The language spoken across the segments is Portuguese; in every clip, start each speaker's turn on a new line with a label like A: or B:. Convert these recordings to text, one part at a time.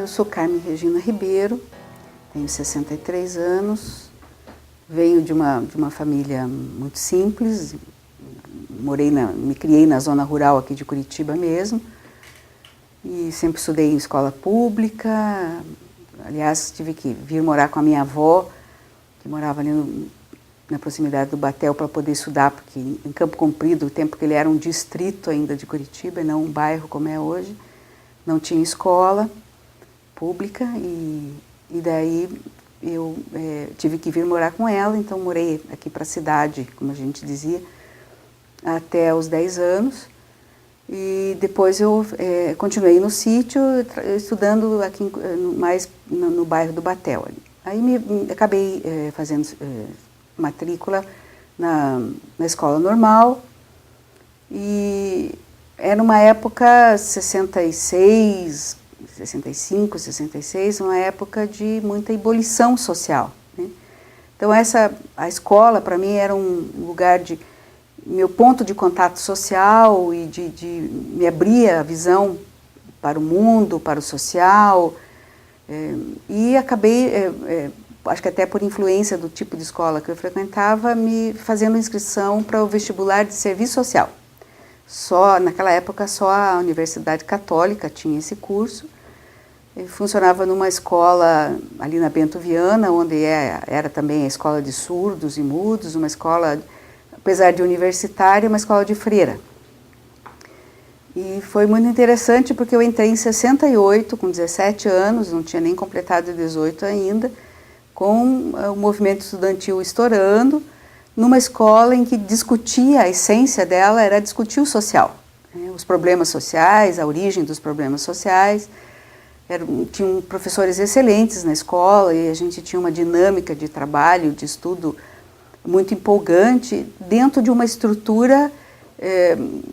A: Eu sou Carmen Regina Ribeiro, tenho 63 anos, venho de uma família muito simples, me criei na zona rural aqui de Curitiba mesmo, e sempre estudei em escola pública. Aliás, tive que vir morar com a minha avó, que morava ali na proximidade do Batel, para poder estudar, porque em Campo Comprido, o tempo que ele era um distrito ainda de Curitiba, e não um bairro como é hoje, não tinha escola pública, e daí eu tive que vir morar com ela. Então morei aqui para a cidade, como a gente dizia, até os 10 anos, e depois eu continuei no sítio, estudando aqui mais no bairro do Batel. Aí acabei fazendo matrícula na escola normal, e era uma época 65, 66, uma época de muita ebulição social, né? Então a escola para mim era um lugar de meu ponto de contato social e de me abria a visão para o mundo, para o social, e acabei, acho que até por influência do tipo de escola que eu frequentava, me fazendo inscrição para o vestibular de serviço social. Naquela época só a Universidade Católica tinha esse curso. Eu funcionava numa escola ali na Bento Viana, onde era também a escola de surdos e mudos, uma escola, apesar de universitária, uma escola de freira. E foi muito interessante porque eu entrei em 68, com 17 anos, não tinha nem completado 18 ainda, com o movimento estudantil estourando, numa escola em que a essência dela era discutir o social, né? Os problemas sociais, a origem dos problemas sociais. Tinham professores excelentes na escola, e a gente tinha uma dinâmica de trabalho, de estudo muito empolgante, dentro de uma estrutura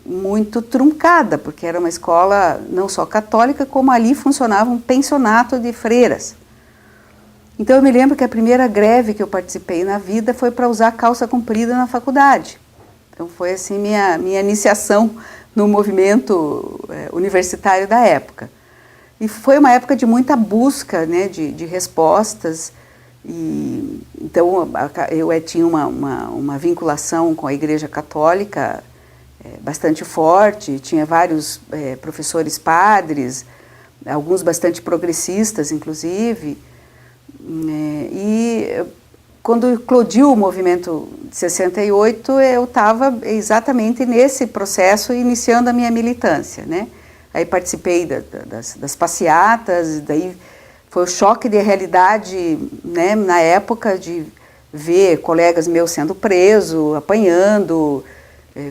A: muito truncada, porque era uma escola não só católica, como ali funcionava um pensionato de freiras. Então eu me lembro que a primeira greve que eu participei na vida foi para usar calça comprida na faculdade. Então foi assim minha iniciação no movimento universitário da época. E foi uma época de muita busca, né, de respostas. E então eu tinha uma vinculação com a Igreja Católica bastante forte, tinha vários professores padres, alguns bastante progressistas, inclusive. E quando eclodiu o movimento de 68, eu estava exatamente nesse processo, iniciando a minha militância, né? Aí participei das passeatas, daí foi o choque de realidade, né, na época, de ver colegas meus sendo presos, apanhando,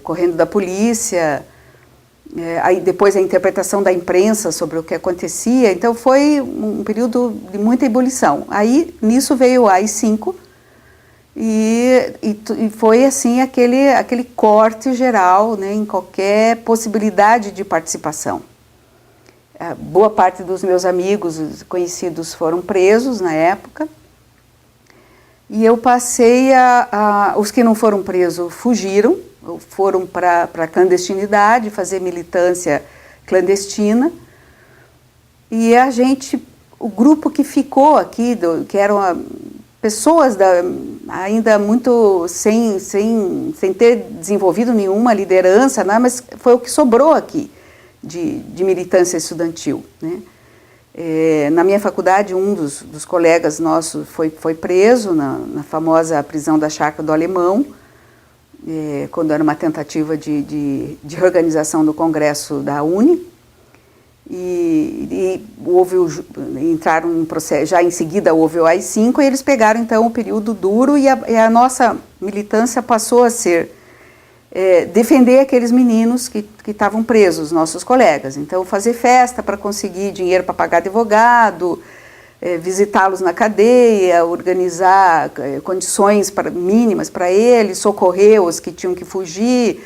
A: correndo da polícia. Aí depois a interpretação da imprensa sobre o que acontecia. Então foi um período de muita ebulição. Aí nisso veio o AI-5 e foi assim aquele corte geral, né, em qualquer possibilidade de participação. Boa parte dos meus amigos conhecidos foram presos na época, e eu passei os que não foram presos fugiram, foram para a clandestinidade, fazer militância clandestina, e o grupo que ficou aqui, que eram pessoas ainda muito sem ter desenvolvido nenhuma liderança, né, mas foi o que sobrou aqui de militância estudantil, né? Na minha faculdade, um dos colegas nossos foi preso na famosa prisão da Chácara do Alemão, quando era uma tentativa de reorganização do Congresso da UNE, e entraram em processo, já em seguida houve o AI-5, e eles pegaram então o período duro, e a nossa militância passou a ser defender aqueles meninos que estavam presos, nossos colegas. Então fazer festa para conseguir dinheiro para pagar advogado, visitá-los na cadeia, organizar condições mínimas para eles, socorrer os que tinham que fugir,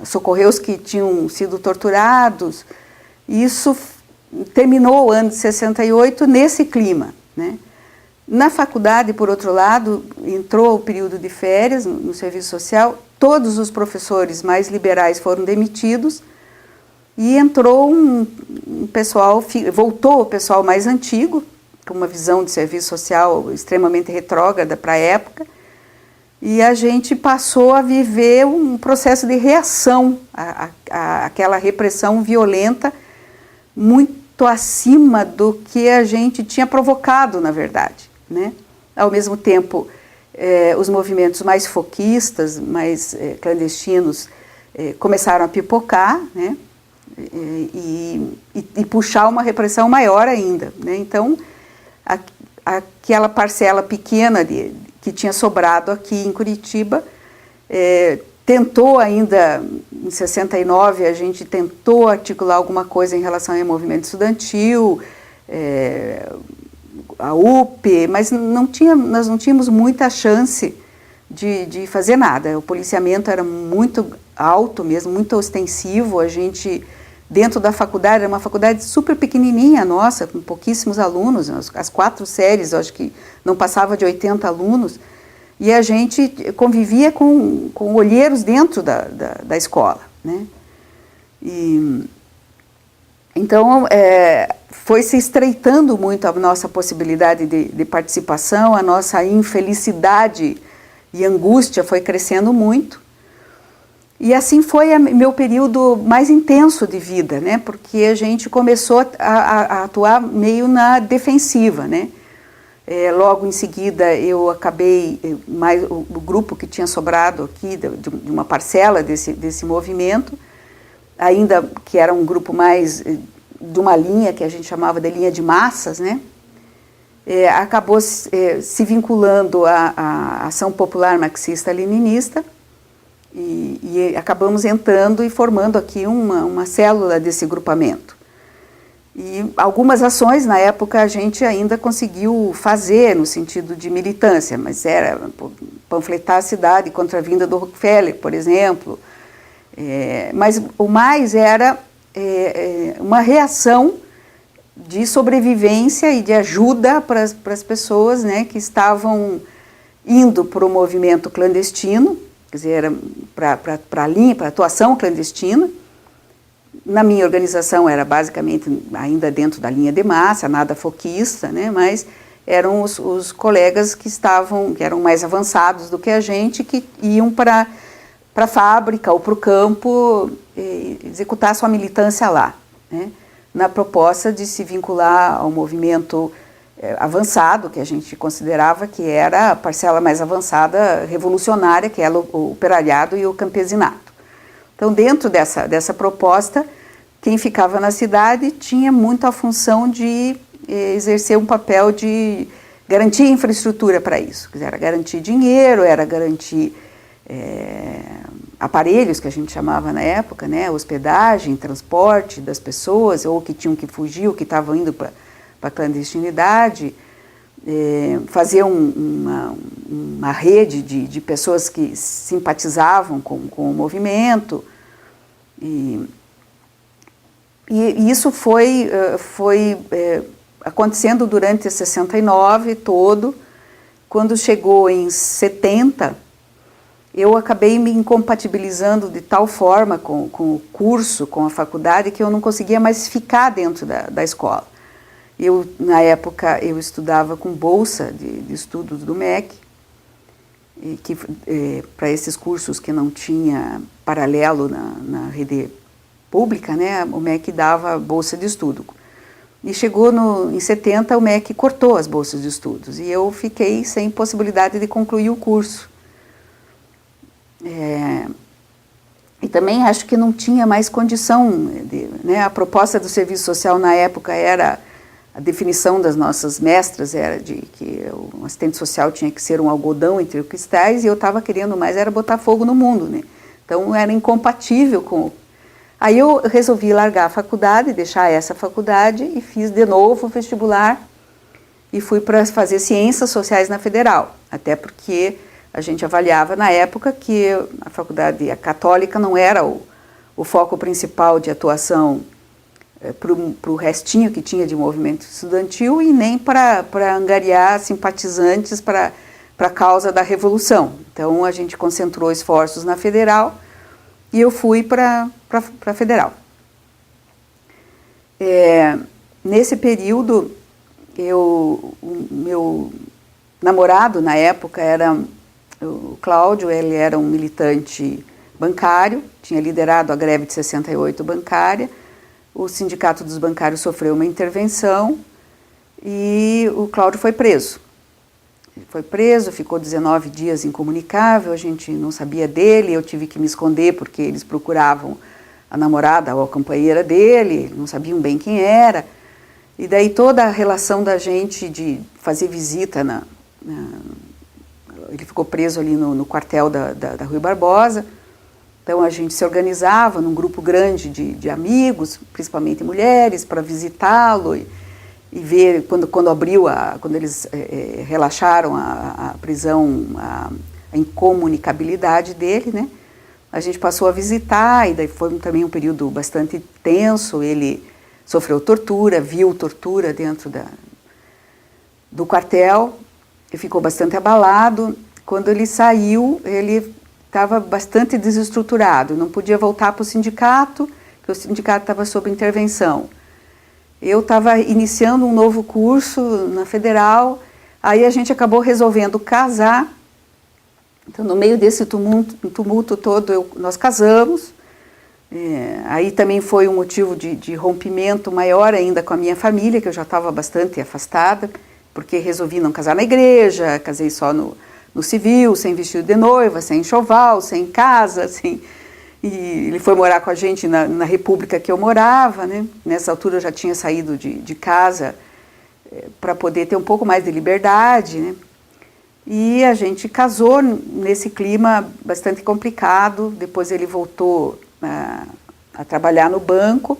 A: socorrer os que tinham sido torturados. Isso terminou o ano de 68 nesse clima, né? Na faculdade, por outro lado, entrou o período de férias no serviço social, todos os professores mais liberais foram demitidos, e entrou um pessoal, voltou o pessoal mais antigo, com uma visão de serviço social extremamente retrógrada para a época, e a gente passou a viver um processo de reação àquela repressão violenta, muito acima do que a gente tinha provocado, na verdade, né? Ao mesmo tempo, os movimentos mais foquistas, mais clandestinos, começaram a pipocar, né? E puxar uma repressão maior ainda, né? Então, aquela parcela pequena que tinha sobrado aqui em Curitiba, tentou ainda, em 69, a gente tentou articular alguma coisa em relação ao movimento estudantil, a UP, mas nós não tínhamos muita chance de fazer nada. O policiamento era muito alto mesmo, muito ostensivo. A gente, dentro da faculdade, era uma faculdade super pequenininha nossa, com pouquíssimos alunos, as 4 séries, eu acho que não passava de 80 alunos, e a gente convivia com olheiros dentro da escola, né? Então, foi se estreitando muito a nossa possibilidade de participação, a nossa infelicidade e angústia foi crescendo muito. E assim foi meu período mais intenso de vida, né? Porque a gente começou a atuar meio na defensiva, né? Logo em seguida eu acabei, o grupo que tinha sobrado aqui, de uma parcela desse movimento, ainda que era um grupo mais de uma linha que a gente chamava de linha de massas, né? Acabou se vinculando à Ação Popular Marxista-Leninista e acabamos entrando e formando aqui uma célula desse grupamento. E algumas ações, na época, a gente ainda conseguiu fazer no sentido de militância, mas era panfletar a cidade contra a vinda do Rockefeller, por exemplo. Mas o mais era uma reação de sobrevivência e de ajuda para as pessoas, né, que estavam indo para o movimento clandestino, quer dizer, era para a linha, para a atuação clandestina. Na minha organização era basicamente ainda dentro da linha de massa, nada foquista, né, mas eram os colegas que eram mais avançados do que a gente, que iam para a fábrica ou para o campo executar sua militância lá, né, na proposta de se vincular ao movimento avançado, que a gente considerava que era a parcela mais avançada revolucionária, que era o operariado e o campesinato. Então, dentro dessa proposta, quem ficava na cidade tinha muito a função de exercer um papel de garantir infraestrutura para isso. Quer dizer, era garantir dinheiro, era garantir aparelhos, que a gente chamava na época, né, hospedagem, transporte das pessoas, ou que tinham que fugir, ou que estavam indo para a clandestinidade, fazer uma rede de pessoas que simpatizavam com o movimento. E isso foi acontecendo durante 69 todo. Quando chegou em 70, eu acabei me incompatibilizando de tal forma com o curso, com a faculdade, que eu não conseguia mais ficar dentro da escola. Na época, eu estudava com bolsa de estudos do MEC, para esses cursos que não tinha paralelo na rede pública, né, o MEC dava bolsa de estudo. E chegou em 70, o MEC cortou as bolsas de estudos, e eu fiquei sem possibilidade de concluir o curso. E também acho que não tinha mais condição, né, a proposta do serviço social na época era, a definição das nossas mestras era de que o assistente social tinha que ser um algodão entre os cristais, e eu estava querendo mais era botar fogo no mundo, né? Então era incompatível com... Aí eu resolvi largar a faculdade, deixar essa faculdade, e fiz de novo o vestibular e fui para fazer ciências sociais na Federal, até porque a gente avaliava na época que a faculdade católica não era o foco principal de atuação para o restinho que tinha de movimento estudantil, e nem para angariar simpatizantes para a causa da Revolução. Então a gente concentrou esforços na Federal e eu fui para a Federal. Nesse período, o meu namorado na época era o Cláudio, ele era um militante bancário, tinha liderado a greve de 68 bancária, o Sindicato dos Bancários sofreu uma intervenção e o Cláudio foi preso. Ele foi preso, ficou 19 dias incomunicável, a gente não sabia dele, eu tive que me esconder porque eles procuravam a namorada ou a companheira dele, não sabiam bem quem era. E daí toda a relação da gente de fazer visita ele ficou preso ali no quartel da Rui Barbosa. Então a gente se organizava num grupo grande de amigos, principalmente mulheres, para visitá-lo e ver quando abriu, quando eles relaxaram a prisão, a incomunicabilidade dele, né? A gente passou a visitar e daí foi também um período bastante tenso. Ele sofreu tortura, viu tortura dentro do quartel e ficou bastante abalado. Quando ele saiu, ele estava bastante desestruturado, não podia voltar para o sindicato, porque o sindicato estava sob intervenção. Eu estava iniciando um novo curso na Federal, aí a gente acabou resolvendo casar. Então, no meio desse tumulto todo, nós casamos. Aí também foi um motivo de rompimento maior ainda com a minha família, que eu já estava bastante afastada, porque resolvi não casar na igreja, casei só no civil, sem vestido de noiva, sem enxoval, sem casa, e ele foi morar com a gente na república que eu morava, né? Nessa altura eu já tinha saído de casa para poder ter um pouco mais de liberdade, né? E a gente casou nesse clima bastante complicado. Depois ele voltou a trabalhar no banco,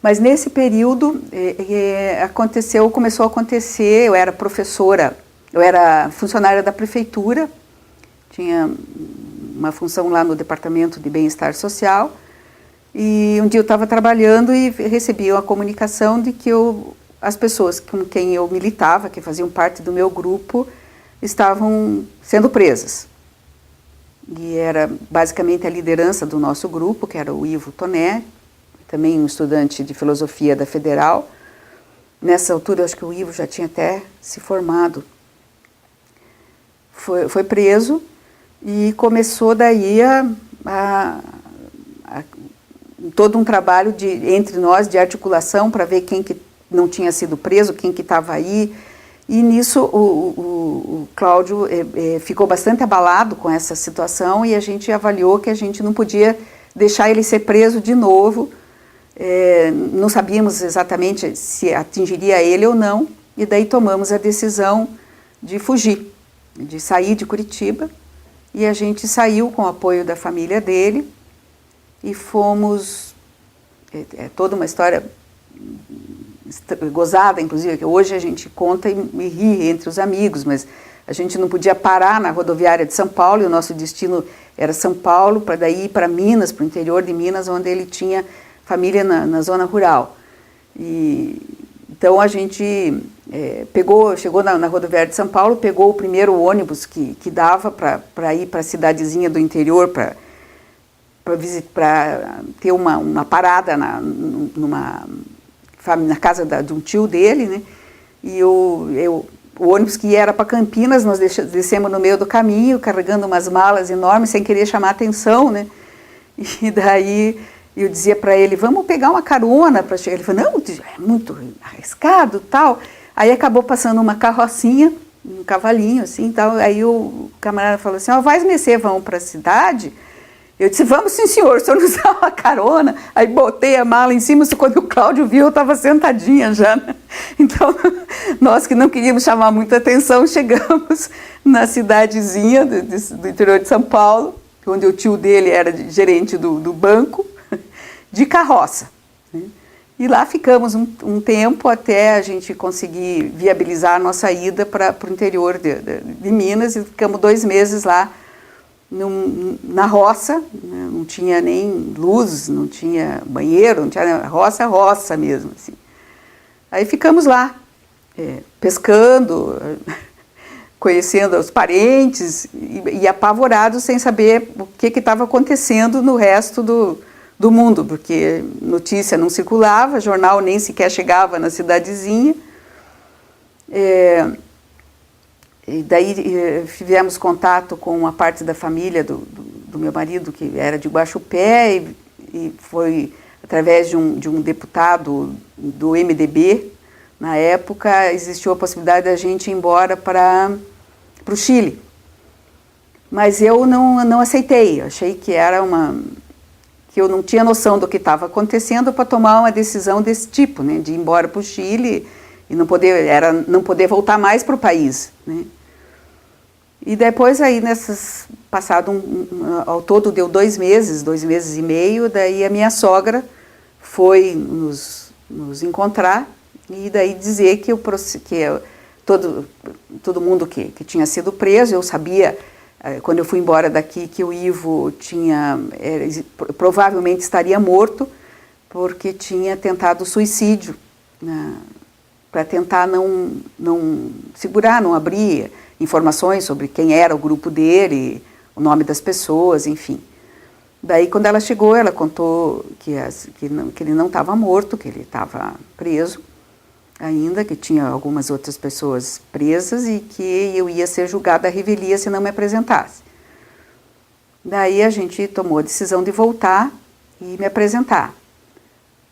A: mas nesse período começou a acontecer, eu era professora, eu era funcionária da prefeitura, tinha uma função lá no Departamento de Bem-Estar Social, e um dia eu estava trabalhando e recebi uma comunicação de que as pessoas com quem eu militava, que faziam parte do meu grupo, estavam sendo presas. E era basicamente a liderança do nosso grupo, que era o Ivo Toné, também um estudante de filosofia da Federal. Nessa altura, eu acho que o Ivo já tinha até se formado. Foi preso e começou daí todo um trabalho entre nós de articulação para ver quem que não tinha sido preso, quem que estava aí. E nisso o Cláudio ficou bastante abalado com essa situação e a gente avaliou que a gente não podia deixar ele ser preso de novo. Não sabíamos exatamente se atingiria ele ou não, e daí tomamos a decisão de fugir, de sair de Curitiba, e a gente saiu com o apoio da família dele e fomos, toda uma história gozada, inclusive, que hoje a gente conta e ri entre os amigos, mas a gente não podia parar na rodoviária de São Paulo, e o nosso destino era São Paulo, para daí ir para Minas, para o interior de Minas, onde ele tinha família na zona rural. Então a gente chegou na rodoviária de São Paulo, pegou o primeiro ônibus que dava para ir para a cidadezinha do interior, para ter uma parada na casa de um tio dele, né? E o ônibus que era para Campinas, nós descemos no meio do caminho, carregando umas malas enormes, sem querer chamar atenção, né? E daí eu dizia para ele, vamos pegar uma carona para chegar. Ele falou, não, é muito arriscado, tal. Aí acabou passando uma carrocinha, um cavalinho, assim, tal. Aí o camarada falou assim, vai descer, vamos para a cidade? Eu disse, vamos sim, senhor, o senhor nos dá uma carona. Aí botei a mala em cima, quando o Cláudio viu, eu estava sentadinha já, né? Então, nós que não queríamos chamar muita atenção, chegamos na cidadezinha do interior de São Paulo, onde o tio dele era gerente do banco, de carroça, né? E lá ficamos um tempo até a gente conseguir viabilizar a nossa ida para o interior de Minas, e ficamos 2 meses lá, na roça, né? Não tinha nem luz, não tinha banheiro, não tinha roça mesmo, assim. Aí ficamos lá, pescando, conhecendo os parentes e apavorados sem saber o que estava acontecendo no resto do mundo, porque notícia não circulava, jornal nem sequer chegava na cidadezinha. E daí tivemos contato com uma parte da família do meu marido, que era de Guaxupé, e foi através de um deputado do MDB. Na época existiu a possibilidade da gente ir embora para o Chile. Mas eu não aceitei, achei que que eu não tinha noção do que estava acontecendo para tomar uma decisão desse tipo, né, de ir embora para o Chile e não poder voltar mais para o país, né. E depois aí ao todo deu 2 meses e meio, daí a minha sogra foi nos encontrar e daí dizer que todo mundo que tinha sido preso, eu sabia, quando eu fui embora daqui, que o Ivo provavelmente estaria morto, porque tinha tentado suicídio, né, para tentar não segurar, não abrir informações sobre quem era o grupo dele, o nome das pessoas, enfim. Daí, quando ela chegou, ela contou que ele não estava morto, que ele estava preso ainda, que tinha algumas outras pessoas presas e que eu ia ser julgada à revelia se não me apresentasse. Daí a gente tomou a decisão de voltar e me apresentar.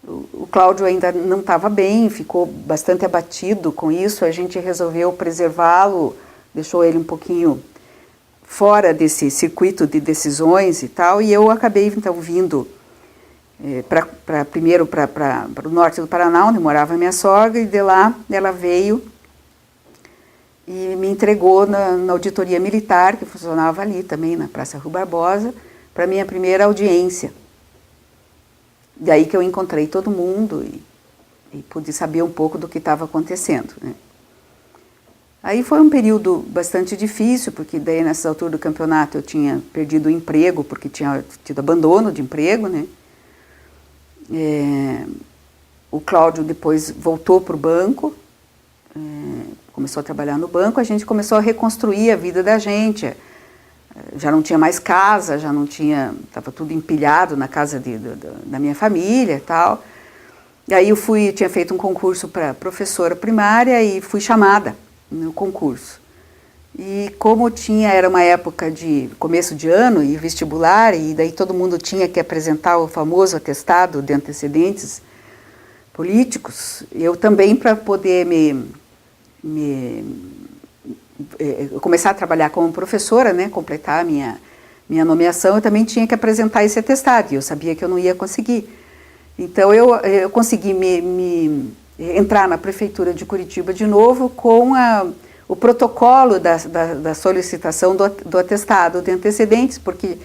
A: O Cláudio ainda não estava bem, ficou bastante abatido com isso, a gente resolveu preservá-lo, deixou ele um pouquinho fora desse circuito de decisões e tal, e eu acabei então vindo primeiro para o norte do Paraná, onde morava minha sogra, e de lá ela veio e me entregou na auditoria militar, que funcionava ali também, na Praça Rui Barbosa, para a minha primeira audiência. Daí que eu encontrei todo mundo e pude saber um pouco do que estava acontecendo, né. Aí foi um período bastante difícil, porque daí nessa altura do campeonato eu tinha perdido o emprego, porque tinha tido abandono de emprego, né. O Cláudio depois voltou para o banco, começou a trabalhar no banco, a gente começou a reconstruir a vida da gente. Já não tinha mais casa, já não tinha, estava tudo empilhado na casa da minha família e tal. E aí eu tinha feito um concurso para professora primária e fui chamada no concurso. E como era uma época de começo de ano e vestibular, e daí todo mundo tinha que apresentar o famoso atestado de antecedentes políticos, eu também, para poder começar a trabalhar como professora, né, completar a minha nomeação, eu também tinha que apresentar esse atestado, e eu sabia que eu não ia conseguir. Então eu consegui entrar na prefeitura de Curitiba de novo com o protocolo da solicitação do atestado de antecedentes, porque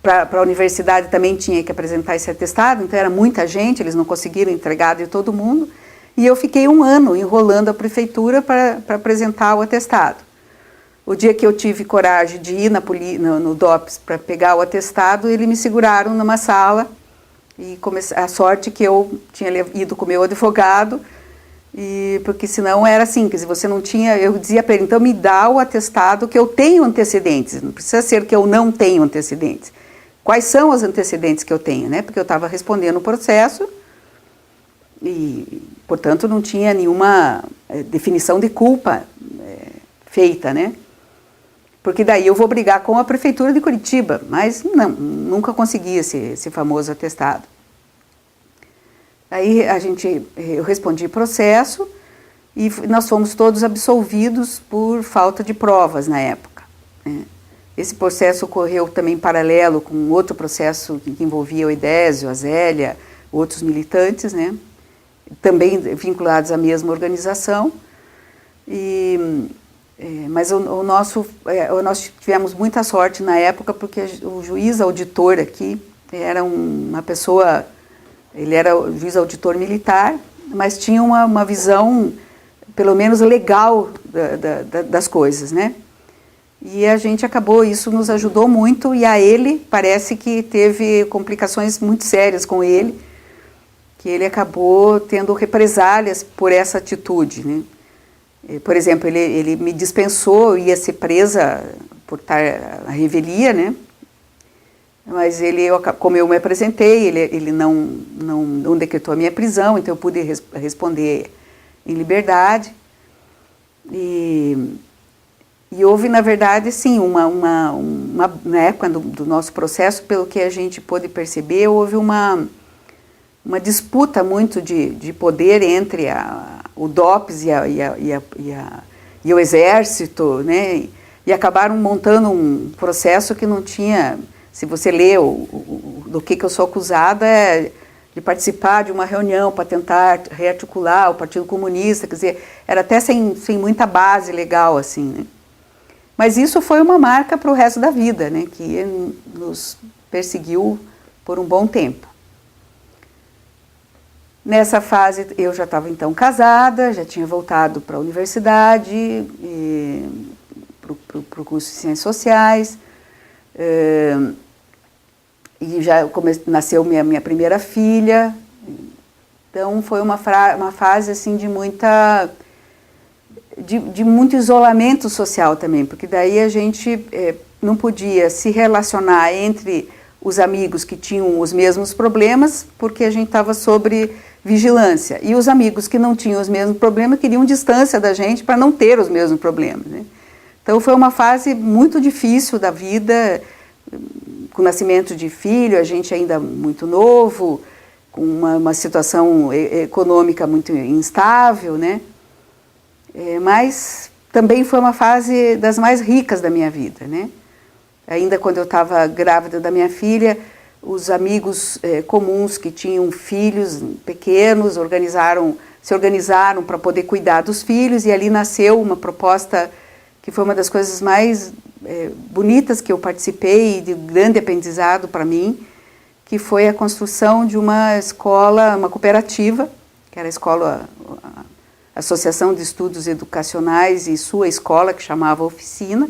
A: para a universidade também tinha que apresentar esse atestado, então era muita gente, eles não conseguiram entregar de todo mundo, e eu fiquei 1 ano enrolando a prefeitura para apresentar o atestado. O dia que eu tive coragem de ir no DOPS para pegar o atestado, eles me seguraram numa sala, e a sorte que eu tinha ido com o meu advogado, porque senão era assim, quer dizer, você não tinha, eu dizia para ele, então me dá o atestado que eu tenho antecedentes, não precisa ser que eu não tenho antecedentes. Quais são os antecedentes que eu tenho, né? Porque eu estava respondendo o processo e, portanto, não tinha nenhuma definição de culpa feita, né? Porque daí eu vou brigar com a prefeitura de Curitiba, mas não, nunca consegui esse famoso atestado. Aí eu respondi processo e nós fomos todos absolvidos por falta de provas na época, né? Esse processo ocorreu também paralelo com outro processo que envolvia o Edésio, a Zélia, outros militantes, né? Também vinculados à mesma organização. Mas nós tivemos muita sorte na época, porque o juiz auditor aqui era uma pessoa, ele era o juiz auditor militar, mas tinha uma visão, pelo menos legal, das coisas, né? E a gente isso nos ajudou muito, e a ele parece que teve complicações muito sérias com ele, que ele acabou tendo represálias por essa atitude, né? Por exemplo, ele me dispensou, eu ia ser presa por estar à revelia, né? Mas como eu me apresentei, ele não decretou a minha prisão, então eu pude responder em liberdade. E houve, na verdade, sim, na época do nosso processo, pelo que a gente pôde perceber, houve uma disputa muito de poder entre o DOPS e o Exército, né? E acabaram montando um processo que não tinha... Se você lê do que eu sou acusada, é de participar de uma reunião para tentar rearticular o Partido Comunista, quer dizer, era até sem muita base legal, assim, né? Mas isso foi uma marca para o resto da vida, né? Que nos perseguiu por um bom tempo. Nessa fase eu já estava então casada, já tinha voltado para a universidade, para o curso de Ciências Sociais, e já nasceu minha primeira filha. Então foi uma fase assim de muito isolamento social também, porque daí a gente não podia se relacionar entre os amigos que tinham os mesmos problemas, porque a gente estava sob vigilância, e os amigos que não tinham os mesmos problemas queriam distância da gente para não ter os mesmos problemas, né? Então foi uma fase muito difícil da vida, com o nascimento de filho, a gente ainda muito novo, com uma situação econômica muito instável, né? Mas também foi uma fase das mais ricas da minha vida, né? Ainda quando eu estava grávida da minha filha, os amigos comuns que tinham filhos pequenos se organizaram para poder cuidar dos filhos, e ali nasceu uma proposta que foi uma das coisas mais bonitas que eu participei, e de grande aprendizado para mim, que foi a construção de uma escola, uma cooperativa, que era a Associação de Estudos Educacionais e sua escola, que chamava Oficina,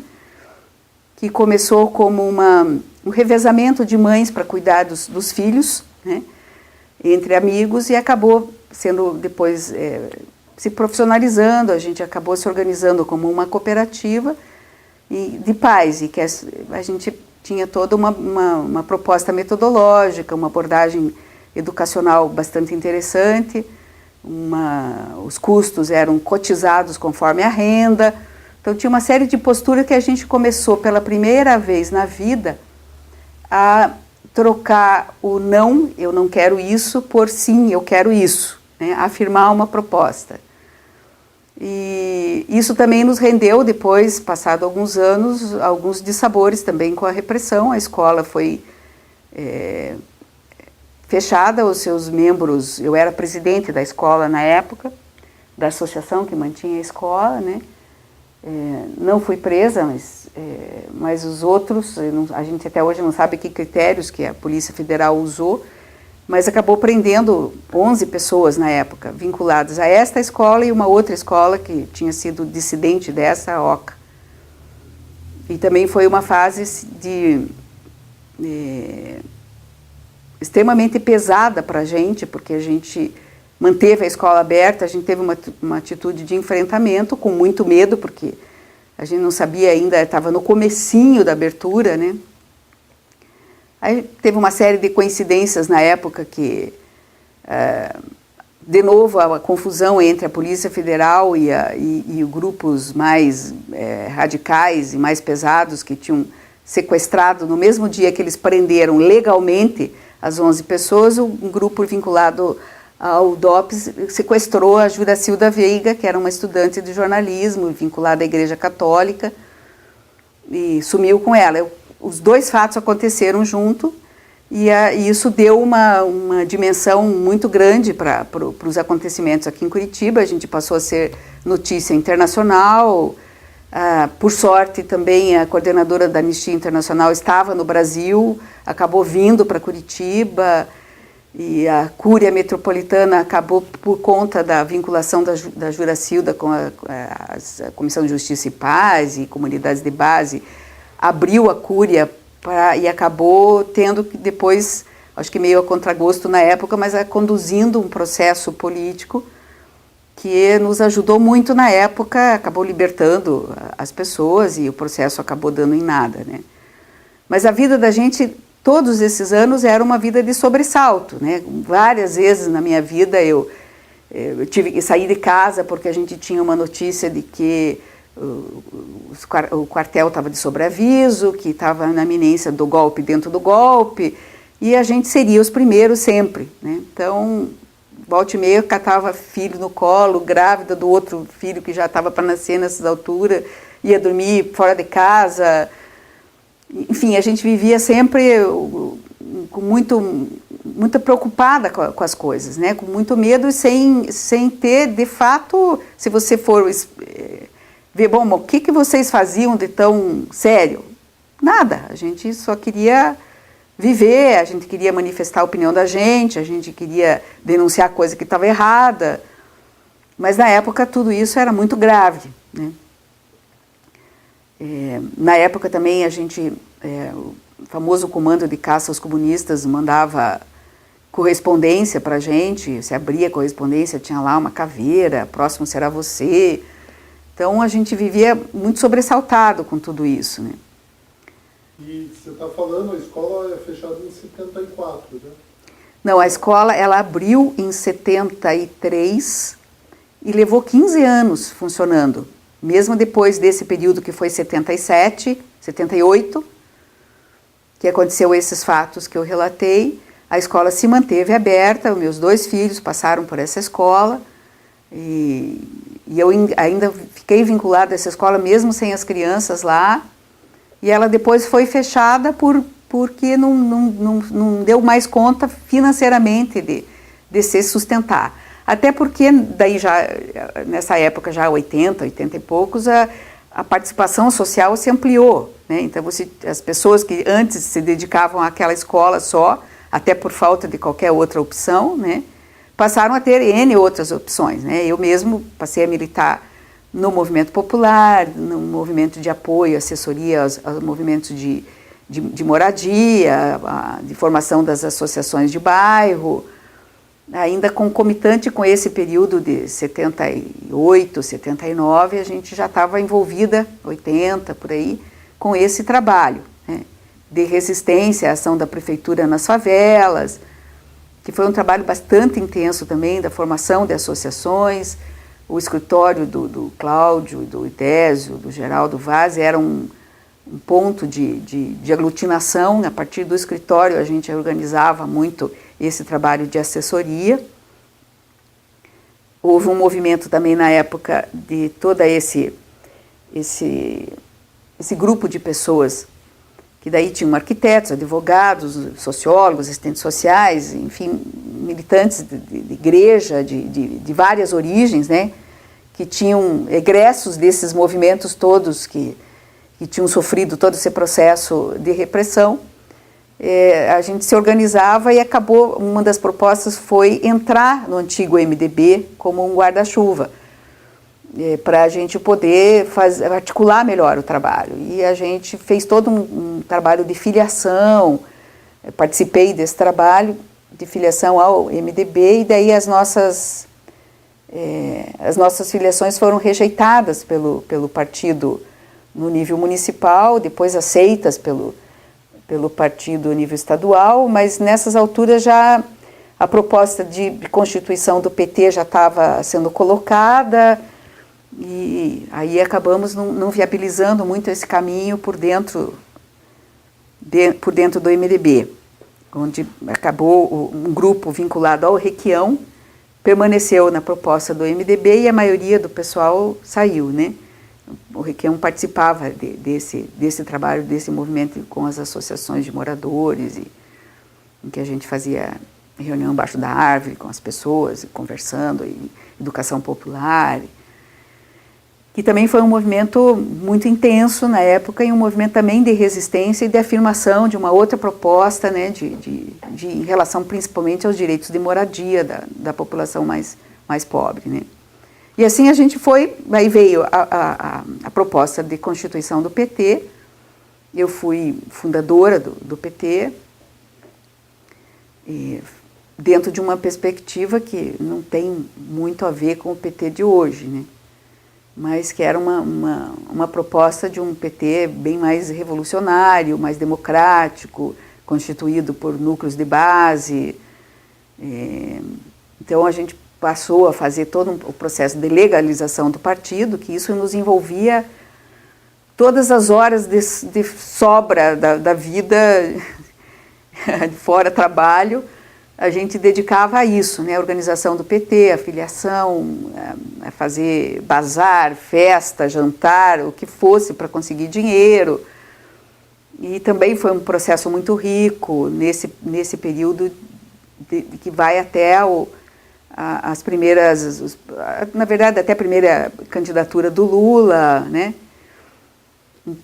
A: que começou como um revezamento de mães para cuidar dos filhos, né, entre amigos, e acabou sendo depois se profissionalizando. A gente acabou se organizando como uma cooperativa de pais, e que a gente tinha toda uma proposta metodológica, uma abordagem educacional bastante interessante, os custos eram cotizados conforme a renda. Então tinha uma série de posturas que a gente começou pela primeira vez na vida a trocar o não, eu não quero isso, por sim, eu quero isso, né? Afirmar uma proposta. E isso também nos rendeu depois, passado alguns anos, alguns dissabores também com a repressão. A escola foi fechada, os seus membros, eu era presidente da escola na época, da associação que mantinha a escola, né? Não fui presa, mas os outros, a gente até hoje não sabe que critérios que a Polícia Federal usou, mas acabou prendendo 11 pessoas na época, vinculadas a esta escola e uma outra escola que tinha sido dissidente dessa, a OCA. E também foi uma fase extremamente pesada para a gente, porque a gente manteve a escola aberta, a gente teve uma atitude de enfrentamento, com muito medo, porque a gente não sabia ainda, estava no comecinho da abertura, né? Aí teve uma série de coincidências na época que, de novo, a confusão entre a Polícia Federal e grupos mais radicais e mais pesados que tinham sequestrado, no mesmo dia que eles prenderam legalmente as 11 pessoas, um grupo vinculado ao DOPS sequestrou a Juracilda Veiga, que era uma estudante de jornalismo vinculada à Igreja Católica, e sumiu com ela. Os dois fatos aconteceram junto, e isso deu uma dimensão muito grande para os acontecimentos aqui em Curitiba. A gente passou a ser notícia internacional. Por sorte, também a coordenadora da Anistia Internacional estava no Brasil, acabou vindo para Curitiba, e a Cúria Metropolitana acabou, por conta da vinculação da Juracilda com a Comissão de Justiça e Paz e comunidades de base, abriu a Cúria e acabou tendo que depois, acho que meio a contragosto na época, mas conduzindo um processo político que nos ajudou muito na época, acabou libertando as pessoas, e o processo acabou dando em nada, né? Mas a vida da gente todos esses anos era uma vida de sobressalto, né? Várias vezes na minha vida eu tive que sair de casa porque a gente tinha uma notícia de que o quartel estava de sobreaviso, que estava na iminência do golpe dentro do golpe, e a gente seria os primeiros sempre, né? Então, volta e meia, eu catava filho no colo, grávida do outro filho que já estava para nascer nessas alturas, ia dormir fora de casa. Enfim, a gente vivia sempre com muito preocupada com as coisas, né? Com muito medo e sem ter, de fato, se você for ver, bom, o que vocês faziam de tão sério? Nada, a gente só queria viver, a gente queria manifestar a opinião da gente, a gente queria denunciar coisa que estava errada, mas na época tudo isso era muito grave, né? Na época também o famoso comando de caça aos comunistas mandava correspondência para a gente, se abria a correspondência, tinha lá uma caveira, próximo será você. Então a gente vivia muito sobressaltado com tudo isso, né?
B: E você está falando, a escola é fechada em 74, né?
A: Não, a escola ela abriu em 73 e levou 15 anos funcionando. Mesmo depois desse período que foi 77, 78, que aconteceu esses fatos que eu relatei, a escola se manteve aberta, os meus 2 filhos passaram por essa escola e eu ainda fiquei vinculada a essa escola mesmo sem as crianças lá, e ela depois foi fechada porque não deu mais conta financeiramente de se sustentar. Até porque daí já, nessa época, já 80 e poucos, a participação social se ampliou, né? Então as pessoas que antes se dedicavam àquela escola só, até por falta de qualquer outra opção, né, passaram a ter N outras opções, né? Eu mesmo passei a militar no movimento popular, no movimento de apoio, assessoria aos movimentos de moradia, de formação das associações de bairro. Ainda concomitante com esse período de 78, 79, a gente já estava envolvida, 80, por aí, com esse trabalho, né, de resistência à ação da prefeitura nas favelas, que foi um trabalho bastante intenso também, da formação de associações. O escritório do Cláudio, do Idésio, do Geraldo Vaz era um ponto de aglutinação. A partir do escritório a gente organizava muito esse trabalho de assessoria. Houve um movimento também na época de todo esse grupo de pessoas, que daí tinham arquitetos, advogados, sociólogos, assistentes sociais, enfim, militantes de igreja, de várias origens, né, que tinham egressos desses movimentos todos que tinham sofrido todo esse processo de repressão. A gente se organizava e acabou, uma das propostas foi entrar no antigo MDB como um guarda-chuva, para a gente poder articular melhor o trabalho. E a gente fez todo um trabalho de filiação, participei desse trabalho de filiação ao MDB, e daí as nossas filiações foram rejeitadas pelo partido no nível municipal, depois aceitas pelo partido no nível estadual, mas nessas alturas já a proposta de constituição do PT já estava sendo colocada, e aí acabamos não viabilizando muito esse caminho por dentro do MDB, onde acabou um grupo vinculado ao Requião, permaneceu na proposta do MDB e a maioria do pessoal saiu, né? O Requião participava desse trabalho, desse movimento com as associações de moradores, em que a gente fazia reunião embaixo da árvore com as pessoas, conversando, e educação popular, que também foi um movimento muito intenso na época, e um movimento também de resistência e de afirmação de uma outra proposta, né, em relação principalmente aos direitos de moradia da população mais pobre, né. E assim a gente foi, aí veio a proposta de constituição do PT, eu fui fundadora do PT, e dentro de uma perspectiva que não tem muito a ver com o PT de hoje, né? Mas que era uma proposta de um PT bem mais revolucionário, mais democrático, constituído por núcleos de base. Então a gente passou a fazer todo o processo de legalização do partido, que isso nos envolvia todas as horas de sobra da vida, fora trabalho, a gente dedicava a isso, né? A organização do PT, a filiação, a fazer bazar, festa, jantar, o que fosse para conseguir dinheiro. E também foi um processo muito rico nesse período que vai até as primeiras, na verdade até a primeira candidatura do Lula, né?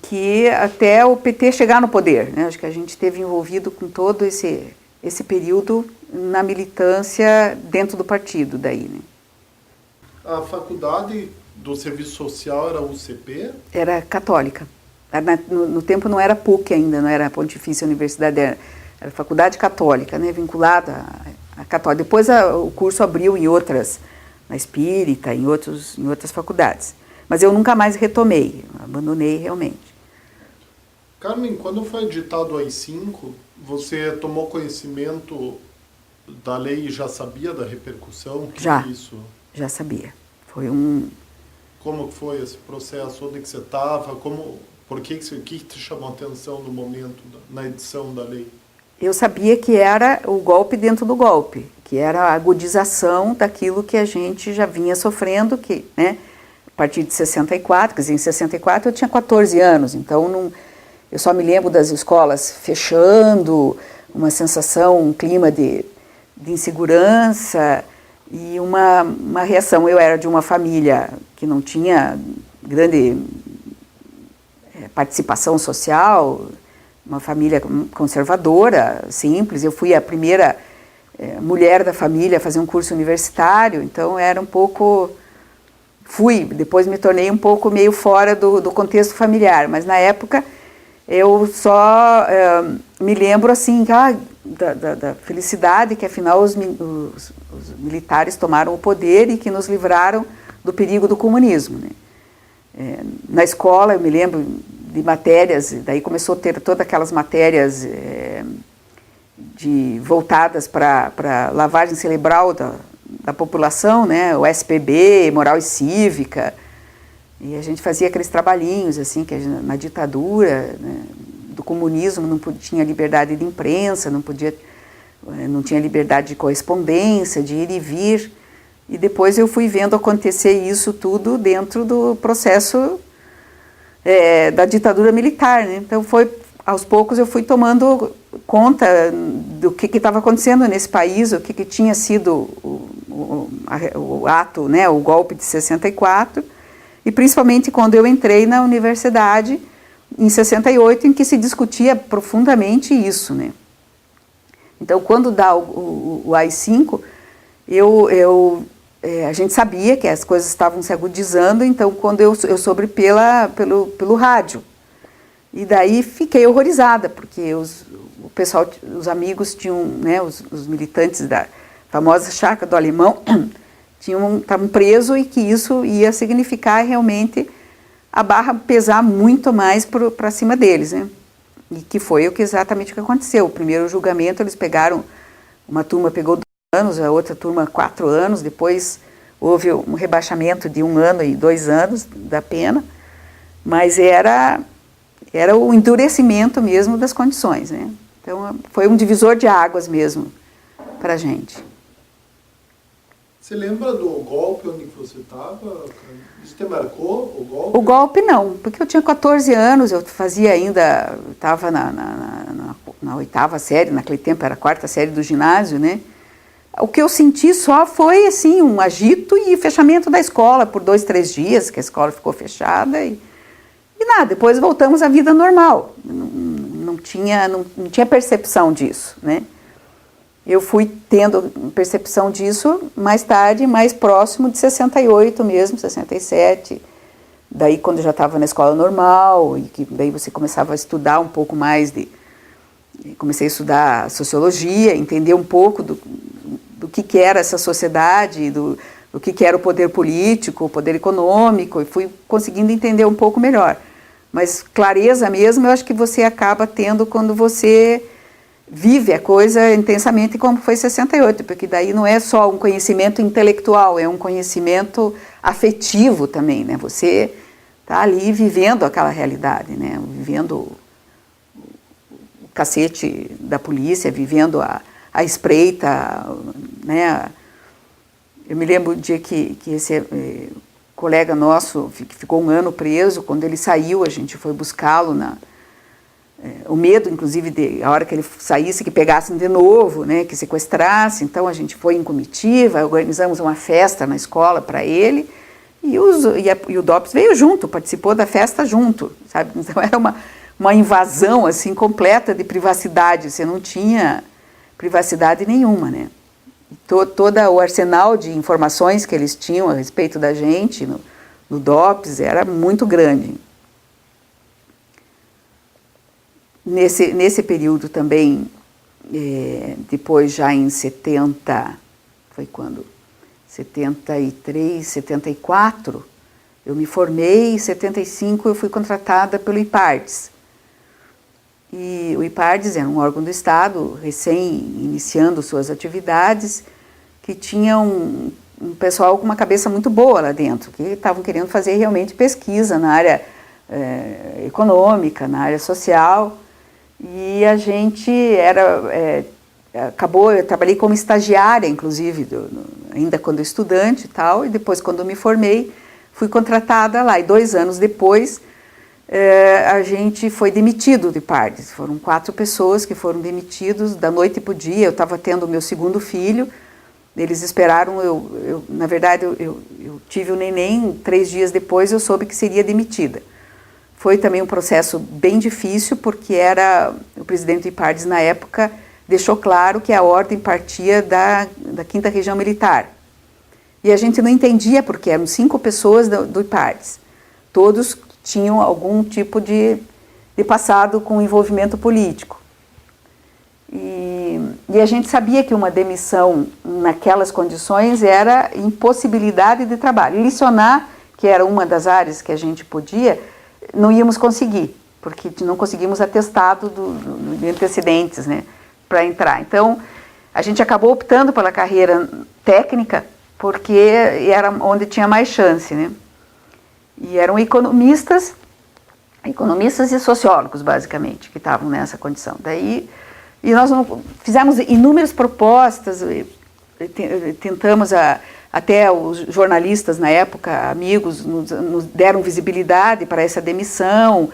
A: Que até o PT chegar no poder, né? Acho que a gente esteve envolvido com todo esse período na militância dentro do partido daí, né?
B: A faculdade do serviço social era UCP?
A: Era católica. No tempo não era PUC ainda, não era a Pontifícia Universidade, era faculdade católica, né? Vinculada à católica. Depois o curso abriu em outras, na Espírita, em outras faculdades. Mas eu nunca mais retomei, abandonei realmente.
B: Carmen, quando foi editado o AI-5, você tomou conhecimento da lei e já sabia da repercussão?
A: Já sabia.
B: Como foi esse processo? Onde que você estava? O que te chamou a atenção no momento, na edição da lei?
A: Eu sabia que era o golpe dentro do golpe, que era a agudização daquilo que a gente já vinha sofrendo, né? A partir de 64, quer dizer, em 64 eu tinha 14 anos, então eu só me lembro das escolas fechando, uma sensação, um clima de insegurança e uma reação. Eu era de uma família que não tinha grande participação social, uma família conservadora, simples. Eu fui a primeira mulher da família a fazer um curso universitário, então era um pouco... depois me tornei um pouco meio fora do contexto familiar, mas na época eu só me lembro assim, da felicidade que afinal os militares tomaram o poder e que nos livraram do perigo do comunismo, né? Na escola eu me lembro de matérias, daí começou a ter todas aquelas matérias voltadas para lavagem cerebral da população, né? O SPB, moral e cívica, e a gente fazia aqueles trabalhinhos assim, que na ditadura, né, do comunismo não tinha liberdade de imprensa, não tinha liberdade de correspondência, de ir e vir, e depois eu fui vendo acontecer isso tudo dentro do processo da ditadura militar, né? Então aos poucos eu fui tomando conta do que estava acontecendo nesse país, o que tinha sido o ato, né, o golpe de 64, e principalmente quando eu entrei na universidade em 68, em que se discutia profundamente isso, né? Então, quando dá o AI-5, a gente sabia que as coisas estavam se agudizando, então quando eu soube pelo rádio. E daí fiquei horrorizada, porque o pessoal, os amigos tinham, né, os militantes da famosa chácara do Alemão, estavam presos e que isso ia significar realmente a barra pesar muito mais para cima deles, né? E que foi exatamente o que aconteceu. O primeiro julgamento eles pegaram, uma turma pegou 2 anos, a outra turma 4 anos, depois houve um rebaixamento de 1 ano e 2 anos da pena, mas era o endurecimento mesmo das condições, né? Então foi um divisor de águas mesmo para a gente.
B: Você lembra do golpe onde você estava? Isso te marcou, o golpe?
A: O golpe não, porque eu tinha 14 anos, eu fazia ainda, estava na 8ª série, naquele tempo era a 4ª série do ginásio, né? O que eu senti só foi assim, um agito e fechamento da escola por 2, 3 dias, que a escola ficou fechada e nada, depois voltamos à vida normal, não tinha percepção disso, né? Eu fui tendo percepção disso mais tarde, mais próximo de 68 mesmo, 67, daí quando eu já estava na escola normal, e que daí você começava a estudar um pouco mais comecei a estudar sociologia, entender um pouco do que era essa sociedade, do que era o poder político, o poder econômico, e fui conseguindo entender um pouco melhor. Mas clareza mesmo, eu acho que você acaba tendo quando você vive a coisa intensamente como foi 68, porque daí não é só um conhecimento intelectual, é um conhecimento afetivo também, né? Você está ali vivendo aquela realidade, né? Vivendo o cacete da polícia, vivendo a espreita, né? Eu me lembro do dia que esse colega nosso que ficou um ano preso, quando ele saiu, a gente foi buscá-lo o medo, inclusive, a hora que ele saísse, que pegassem de novo, né, que sequestrassem. Então, a gente foi em comitiva, organizamos uma festa na escola para ele, e o DOPS veio junto, participou da festa junto, sabe? Então, era uma invasão, assim, completa de privacidade, você não tinha privacidade nenhuma, né? Todo o arsenal de informações que eles tinham a respeito da gente no DOPS era muito grande. Nesse período também, depois já em 70, foi quando? 73, 74, eu me formei, em 75 eu fui contratada pelo IPARDES. E o IPARDES era um órgão do Estado, recém-iniciando suas atividades, que tinha um pessoal com uma cabeça muito boa lá dentro, que estavam querendo fazer realmente pesquisa na área econômica, na área social. E a gente eu trabalhei como estagiária, inclusive, ainda quando estudante e tal, e depois, quando eu me formei, fui contratada lá. E 2 anos depois, a gente foi demitido de IPARDES. Foram 4 pessoas que foram demitidos da noite para o dia. Eu estava tendo o meu segundo filho, eles esperaram, na verdade, eu tive o neném, 3 dias depois eu soube que seria demitida. Foi também um processo bem difícil, porque o presidente do IPARDES, na época, deixou claro que a ordem partia da 5ª Região Militar. E a gente não entendia, porque eram 5 pessoas do IPARDES. Todos tinham algum tipo de passado com envolvimento político. E a gente sabia que uma demissão naquelas condições era impossibilidade de trabalho. Licionar, que era uma das áreas que a gente podia, não íamos conseguir, porque não conseguimos atestado de antecedentes, né, para entrar. Então, a gente acabou optando pela carreira técnica, porque era onde tinha mais chance, né? E eram economistas e sociólogos, basicamente, que estavam nessa condição. E nós fizemos inúmeras propostas, tentamos até os jornalistas na época, amigos, nos deram visibilidade para essa demissão.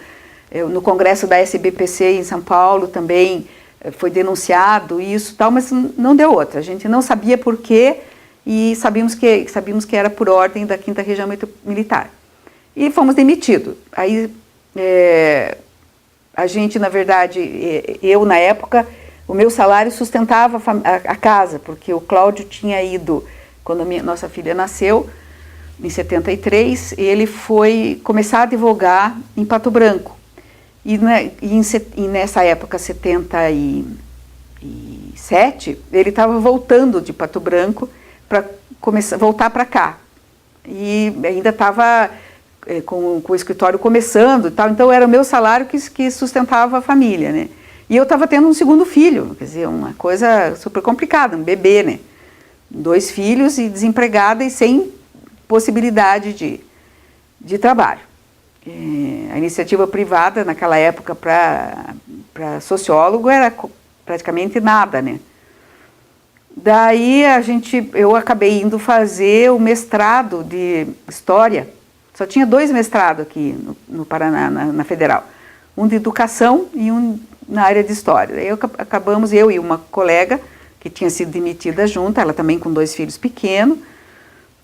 A: No congresso da SBPC em São Paulo também foi denunciado isso, tal, mas não deu outra. A gente não sabia por quê e sabíamos que era por ordem da 5ª Região Militar. E fomos demitidos. Aí a gente, na verdade, eu na época, o meu salário sustentava a casa, porque o Cláudio tinha ido, quando nossa filha nasceu, em 73, ele foi começar a advogar em Pato Branco. E nessa época, 77, ele estava voltando de Pato Branco para voltar para cá. E ainda estava com o escritório começando e tal, então era o meu salário que sustentava a família, né? E eu estava tendo um segundo filho, quer dizer, uma coisa super complicada, um bebê, né? 2 filhos e desempregada e sem possibilidade de trabalho. A iniciativa privada, naquela época, para sociólogo, era praticamente nada, né? Daí eu acabei indo fazer o mestrado de História. Só tinha 2 mestrados aqui no Paraná, na Federal. Um de Educação e um na área de História. Daí acabamos, eu e uma colega, que tinha sido demitida junto, ela também com 2 filhos pequenos.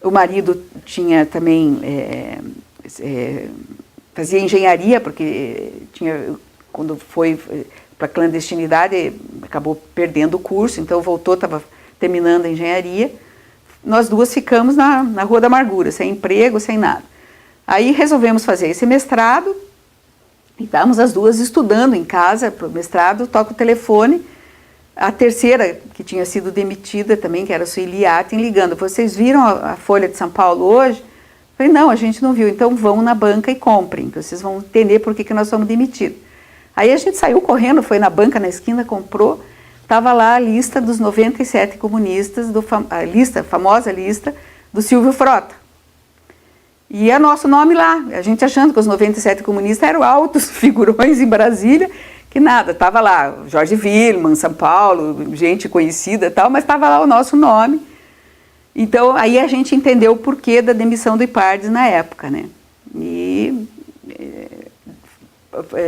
A: O marido tinha também, fazia engenharia, porque quando foi para a clandestinidade, acabou perdendo o curso, então voltou, estava terminando a engenharia. Nós 2 ficamos na Rua da Amargura, sem emprego, sem nada. Aí resolvemos fazer esse mestrado, e estávamos as 2 estudando em casa para o mestrado, toca o telefone, a terceira, que tinha sido demitida também, que era a Sueli Aten, ligando: vocês viram a Folha de São Paulo hoje? Eu falei: não, a gente não viu, então vão na banca e comprem, que vocês vão entender por que nós somos demitidos. Aí a gente saiu correndo, foi na banca na esquina, comprou, estava lá a lista dos 97 comunistas, a famosa lista do Silvio Frota. E é nosso nome lá, a gente achando que os 97 comunistas eram altos figurões em Brasília, que nada, estava lá Jorge Wilman, São Paulo, gente conhecida e tal, mas estava lá o nosso nome. Então, aí a gente entendeu o porquê da demissão do Ipardes na época, né? E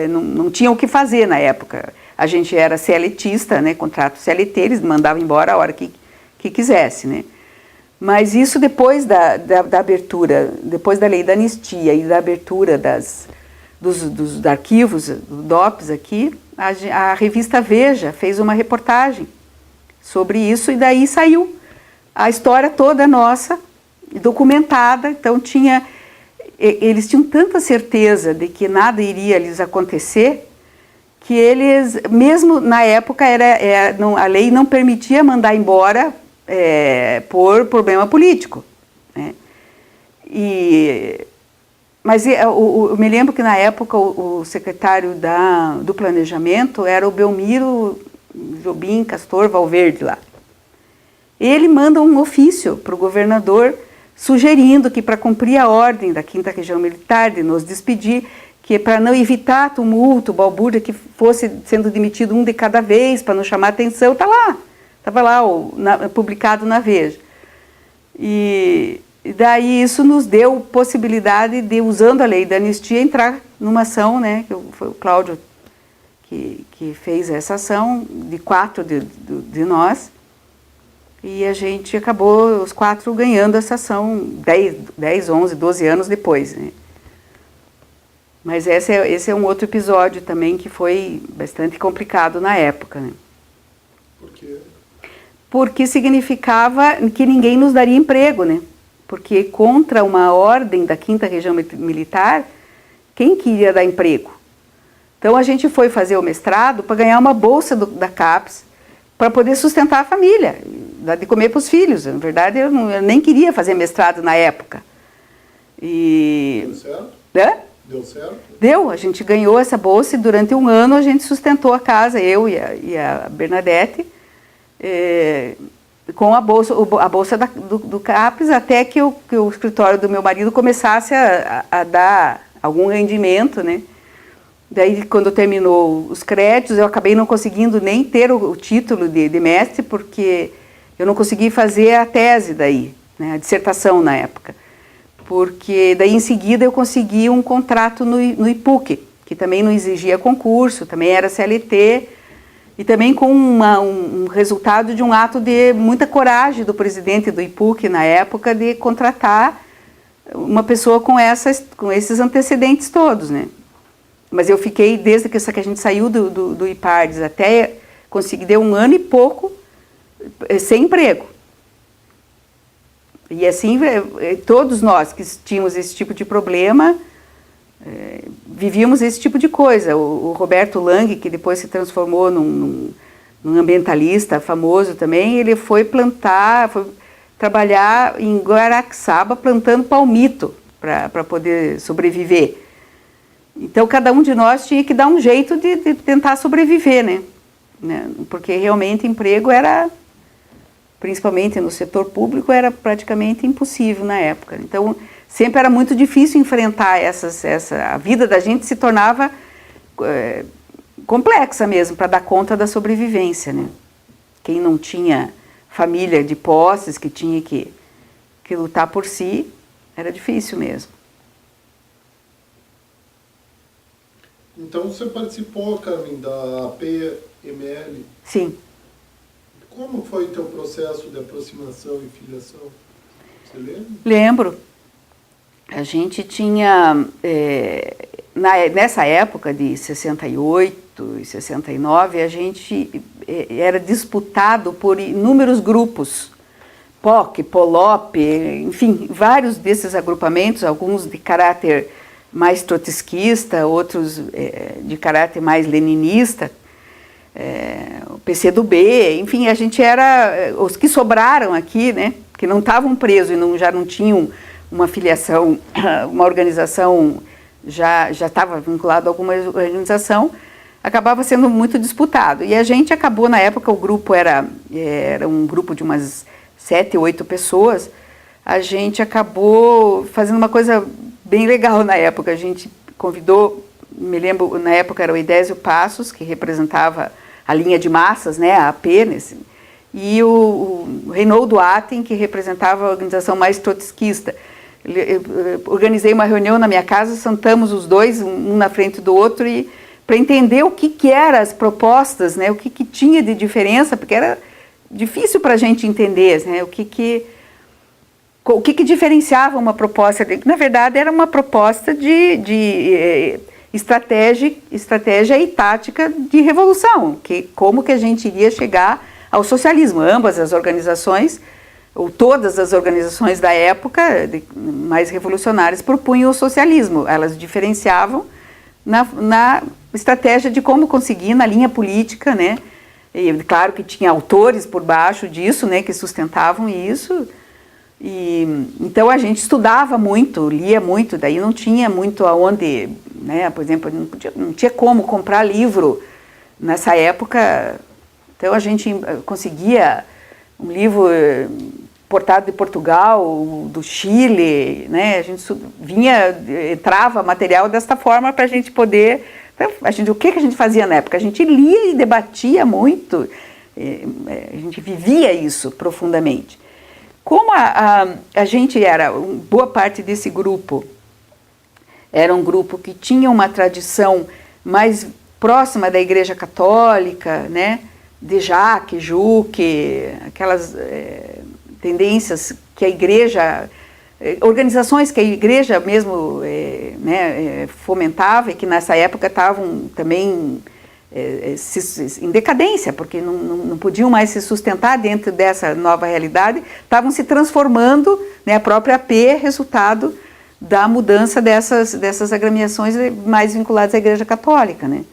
A: não tinha o que fazer na época. A gente era CLTista, né? Contrato CLT, eles mandavam embora a hora que quisesse, né? Mas isso depois da abertura, depois da lei da anistia e da abertura dos arquivos, do DOPS aqui, a revista Veja fez uma reportagem sobre isso e daí saiu a história toda nossa, documentada. Então eles tinham tanta certeza de que nada iria lhes acontecer, que eles, mesmo na época, a lei não permitia mandar embora por problema político, né? Mas eu me lembro que na época o secretário do planejamento era o Belmiro Jobim Castor Valverde lá. Ele manda um ofício para o governador sugerindo que para cumprir a ordem da 5ª Região Militar de nos despedir, que para não evitar tumulto, balbúrdia, que fosse sendo demitido um de cada vez para não chamar atenção, estava lá publicado na Veja. E daí isso nos deu possibilidade de, usando a lei da anistia, entrar numa ação, né, que foi o Cláudio que fez essa ação, de 4 de nós, e a gente acabou, os 4, ganhando essa ação 10, 11, 12 anos depois, né. Mas esse é um outro episódio também que foi bastante complicado na época, né.
B: Por quê?
A: Porque significava que ninguém nos daria emprego, né? Porque contra uma ordem da 5ª Região Militar, quem queria dar emprego? Então a gente foi fazer o mestrado para ganhar uma bolsa da CAPES, para poder sustentar a família, dar de comer para os filhos. Na verdade, eu nem queria fazer mestrado na época.
B: Deu certo? Deu certo?
A: Deu, a gente ganhou essa bolsa e durante um ano a gente sustentou a casa, eu e a Bernadette, com a bolsa do CAPES, até que o escritório do meu marido começasse a dar algum rendimento, né? Daí, quando terminou os créditos, eu acabei não conseguindo nem ter o título de mestre, porque eu não consegui fazer a tese daí, né, a dissertação na época. Porque daí, em seguida, eu consegui um contrato no IPUC, que também não exigia concurso, também era CLT, e também com um resultado de um ato de muita coragem do presidente do IPUC, na época, de contratar uma pessoa com esses antecedentes todos, né? Mas eu fiquei, desde que a gente saiu do Ipardes até conseguir, deu 1 ano e pouco sem emprego. E assim, todos nós que tínhamos esse tipo de problema, vivíamos esse tipo de coisa. O Roberto Lang, que depois se transformou num ambientalista famoso também, ele foi trabalhar em Guaraxaba plantando palmito para poder sobreviver. Então, cada um de nós tinha que dar um jeito de tentar sobreviver, né? Porque realmente emprego era, principalmente no setor público, era praticamente impossível na época. Então, sempre era muito difícil enfrentar a vida da gente se tornava complexa mesmo, para dar conta da sobrevivência, né? Quem não tinha família de posses, que tinha que lutar por si, era difícil mesmo.
B: Então você participou, Carmen, da PML?
A: Sim.
B: Como foi o teu processo de aproximação e filiação? Você lembra?
A: Lembro. A gente tinha, nessa época de 68 e 69, a gente era disputado por inúmeros grupos, POC, POLOP, enfim, vários desses agrupamentos, alguns de caráter mais trotskista, outros de caráter mais leninista, o PCdoB, enfim, a gente era os que sobraram aqui, né, que não estavam presos e já não tinham uma filiação, uma organização, já estava vinculado a alguma organização. acabava sendo muito disputado. E a gente acabou, na época, o grupo era um grupo de umas 7, 8 pessoas, a gente acabou fazendo uma coisa bem legal na época. A gente convidou, me lembro, na época era o Idésio Passos, que representava a linha de massas, né, a AP, e o Reinaldo Atten, que representava a organização mais trotskista. Organizei uma reunião na minha casa, sentamos os dois, um na frente do outro, e para entender o que eram as propostas, né, o que tinha de diferença, porque era difícil para a gente entender, né, o que diferenciava uma proposta. Na verdade, era uma proposta de estratégia e tática de revolução, como que a gente iria chegar ao socialismo. Ambas as organizações, ou todas as organizações da época mais revolucionárias, propunham o socialismo. Elas diferenciavam na estratégia de como conseguir, na linha política, né? E claro que tinha autores por baixo disso, né, que sustentavam isso. Então a gente estudava muito, lia muito, daí não tinha muito aonde, né, por exemplo, não tinha como comprar livro nessa época. Então a gente conseguia um livro importado de Portugal, do Chile, né? A gente entrava material desta forma para a gente poder. O que a gente fazia na época? A gente lia e debatia muito, a gente vivia isso profundamente. Como a gente boa parte desse grupo era um grupo que tinha uma tradição mais próxima da Igreja Católica, né? De Jacques, Juque, aquelas tendências que a Igreja, organizações que a Igreja mesmo fomentava e que nessa época estavam também em decadência, porque não podiam mais se sustentar dentro dessa nova realidade, estavam se transformando, né, a própria AP é resultado da mudança dessas agremiações mais vinculadas à Igreja Católica, né?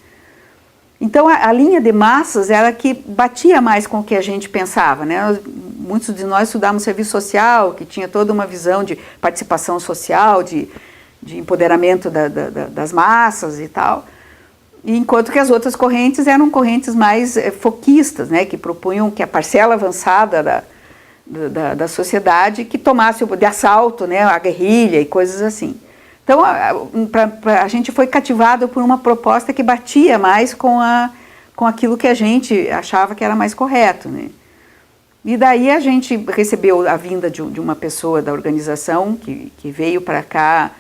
A: Então, a linha de massas era que batia mais com o que a gente pensava, né? Muitos de nós estudávamos serviço social, que tinha toda uma visão de participação social, de empoderamento das massas e tal, enquanto que as outras correntes eram correntes mais foquistas, né? Que propunham que a parcela avançada da sociedade que tomasse de assalto, né, a guerrilha e coisas assim. Então, a gente foi cativado por uma proposta que batia mais com aquilo que a gente achava que era mais correto, né? E daí a gente recebeu a vinda de uma pessoa da organização que veio para cá,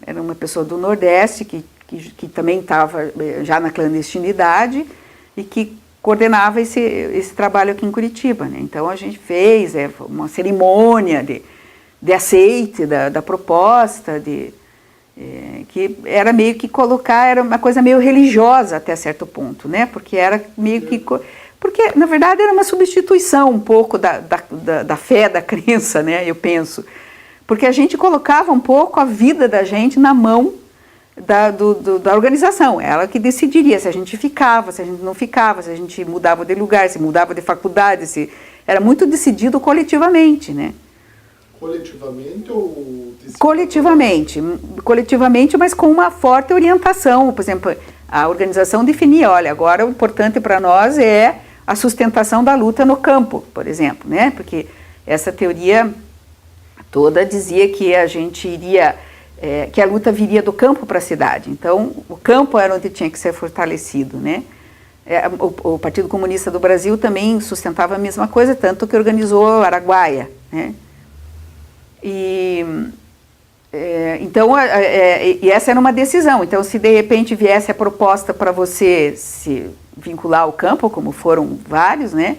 A: era uma pessoa do Nordeste que também estava já na clandestinidade e que coordenava esse trabalho aqui em Curitiba, né? Então a gente fez uma cerimônia de aceite da proposta, que era meio que era uma coisa meio religiosa até certo ponto, né? Porque era meio que... Porque, na verdade, era uma substituição um pouco da fé, da crença, né? Eu penso. Porque a gente colocava um pouco a vida da gente na mão da organização. Ela que decidiria se a gente ficava, se a gente não ficava, se a gente mudava de lugar, se mudava de faculdade, era muito decidido coletivamente, né?
B: Coletivamente ou...
A: Coletivamente, mas com uma forte orientação. Por exemplo, a organização definia, olha, agora o importante para nós é a sustentação da luta no campo, por exemplo, né? Porque essa teoria toda dizia que a gente iria, que a luta viria do campo para a cidade. Então, o campo era onde tinha que ser fortalecido, né? O Partido Comunista do Brasil também sustentava a mesma coisa, tanto que organizou o Araguaia, né? Então, e essa era uma decisão. Então, se de repente viesse a proposta para você se vincular ao campo, como foram vários, né?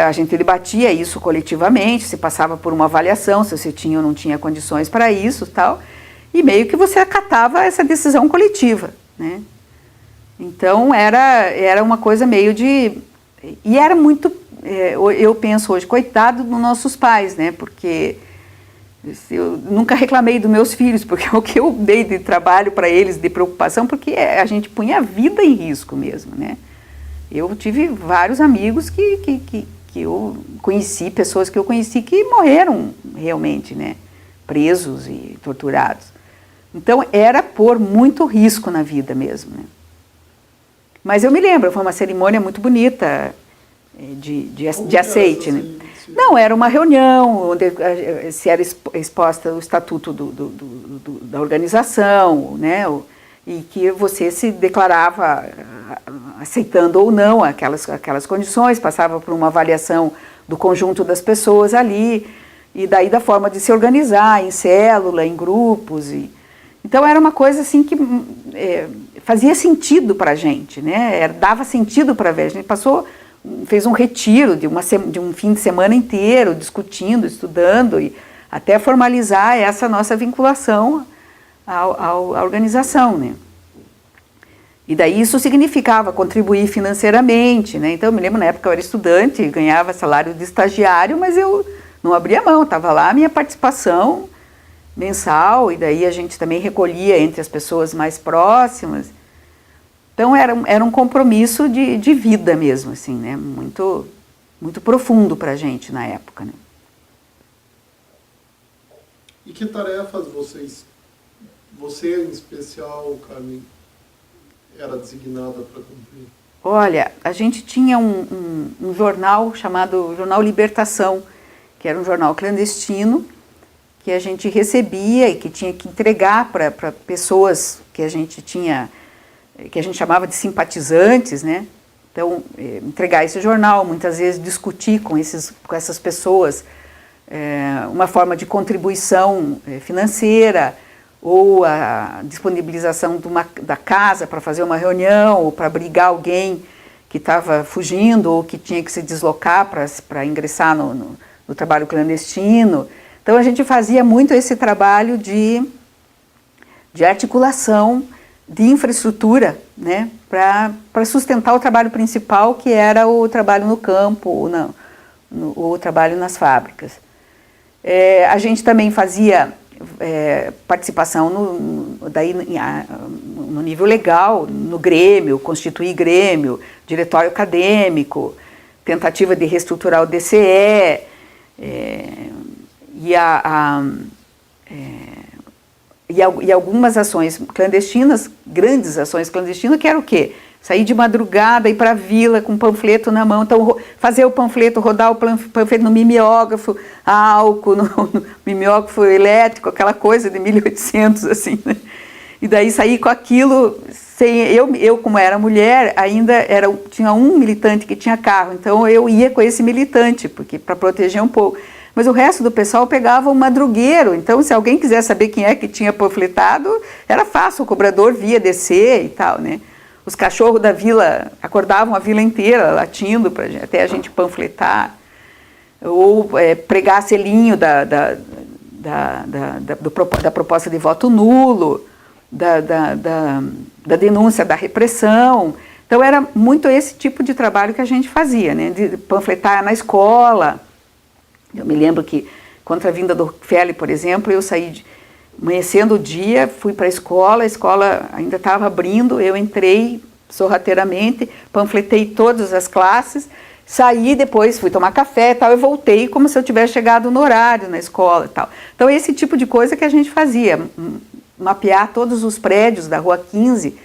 A: A gente debatia isso coletivamente, se passava por uma avaliação, se você tinha ou não tinha condições para isso, tal, e meio que você acatava essa decisão coletiva, né? Então, era uma coisa meio de... E era muito... eu penso hoje, coitado dos nossos pais, né? Porque... eu nunca reclamei dos meus filhos, porque o que eu dei de trabalho para eles, de preocupação, porque a gente punha a vida em risco mesmo, né? Eu tive vários amigos que eu conheci, pessoas que eu conheci que morreram realmente, né? Presos e torturados. Então era pôr muito risco na vida mesmo, né? Mas eu me lembro, foi uma cerimônia muito bonita de aceite, né? Não, era uma reunião onde se era exposta o estatuto da organização, né? E que você se declarava aceitando ou não aquelas condições, passava por uma avaliação do conjunto das pessoas ali, e daí da forma de se organizar em célula, em grupos. Então era uma coisa assim que fazia sentido para a gente, né? Dava sentido para ver. A gente fez um retiro de um fim de semana inteiro, discutindo, estudando, e até formalizar essa nossa vinculação à organização, né? E daí isso significava contribuir financeiramente, né? Então eu me lembro, na época eu era estudante, ganhava salário de estagiário, mas eu não abria mão, estava lá a minha participação mensal, e daí a gente também recolhia entre as pessoas mais próximas. Então era um compromisso de vida mesmo, assim, né? Muito, muito profundo para a gente na época, né?
B: E que tarefas você em especial, Carmen, era designada para cumprir?
A: Olha, a gente tinha um jornal chamado Jornal Libertação, que era um jornal clandestino, que a gente recebia e que tinha que entregar para pessoas que a gente chamava de simpatizantes, né? Então, entregar esse jornal, muitas vezes discutir com essas pessoas uma forma de contribuição financeira, ou a disponibilização da casa para fazer uma reunião, ou para abrigar alguém que estava fugindo, ou que tinha que se deslocar para ingressar no trabalho clandestino. Então a gente fazia muito esse trabalho de articulação de infraestrutura, né, para sustentar o trabalho principal, que era o trabalho no campo, ou o trabalho nas fábricas. A gente também fazia participação no nível legal, no Grêmio, constituir Grêmio, diretório acadêmico, tentativa de reestruturar o DCE, e algumas ações clandestinas, grandes ações clandestinas, que era o quê? Sair de madrugada, ir para a vila com um panfleto na mão, então fazer o panfleto, rodar o panfleto no mimeógrafo, a álcool, no mimeógrafo elétrico, aquela coisa de 1800, assim, né? E daí sair com aquilo, eu como era mulher, ainda tinha um militante que tinha carro, então eu ia com esse militante, porque para proteger um pouco. Mas o resto do pessoal pegava um madrugueiro, então se alguém quiser saber quem é que tinha panfletado, era fácil, o cobrador via descer e tal, né? Os cachorros da vila acordavam a vila inteira latindo até a gente panfletar, ou pregar selinho da proposta de voto nulo, da denúncia da repressão. Então era muito esse tipo de trabalho que a gente fazia, né? De panfletar na escola. Eu me lembro que contra a vinda do Rockefeller, por exemplo, eu saí amanhecendo o dia, fui para a escola ainda estava abrindo, eu entrei sorrateiramente, panfletei todas as classes, saí depois, fui tomar café e tal, e voltei como se eu tivesse chegado no horário na escola e tal. Então esse tipo de coisa que a gente fazia, mapear todos os prédios da Rua 15,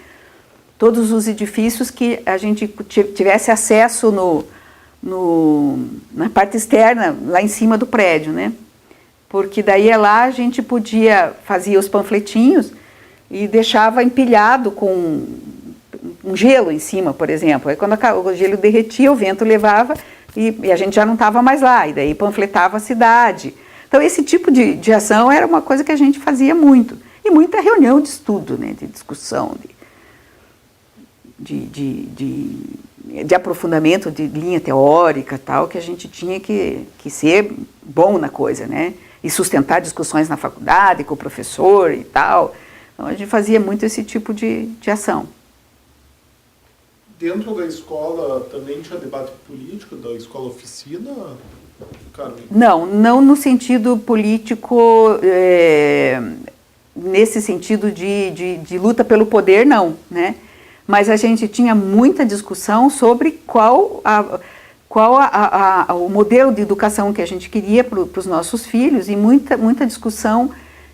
A: todos os edifícios que a gente tivesse acesso na parte externa, lá em cima do prédio, né? Porque daí lá a gente fazia os panfletinhos e deixava empilhado com um gelo em cima, por exemplo. Aí quando o gelo derretia, o vento levava e a gente já não estava mais lá, e daí panfletava a cidade. Então esse tipo de ação era uma coisa que a gente fazia muito. E muita reunião de estudo, né? De discussão, de aprofundamento de linha teórica, tal, que a gente tinha que ser bom na coisa, né? E sustentar discussões na faculdade com o professor e tal. Então a gente fazia muito esse tipo de ação.
B: Dentro da escola também tinha debate político, da escola oficina, Carmen?
A: Não no sentido político, nesse sentido de luta pelo poder, não, né? Mas a gente tinha muita discussão sobre qual o modelo de educação que a gente queria para os nossos filhos, e muita discussão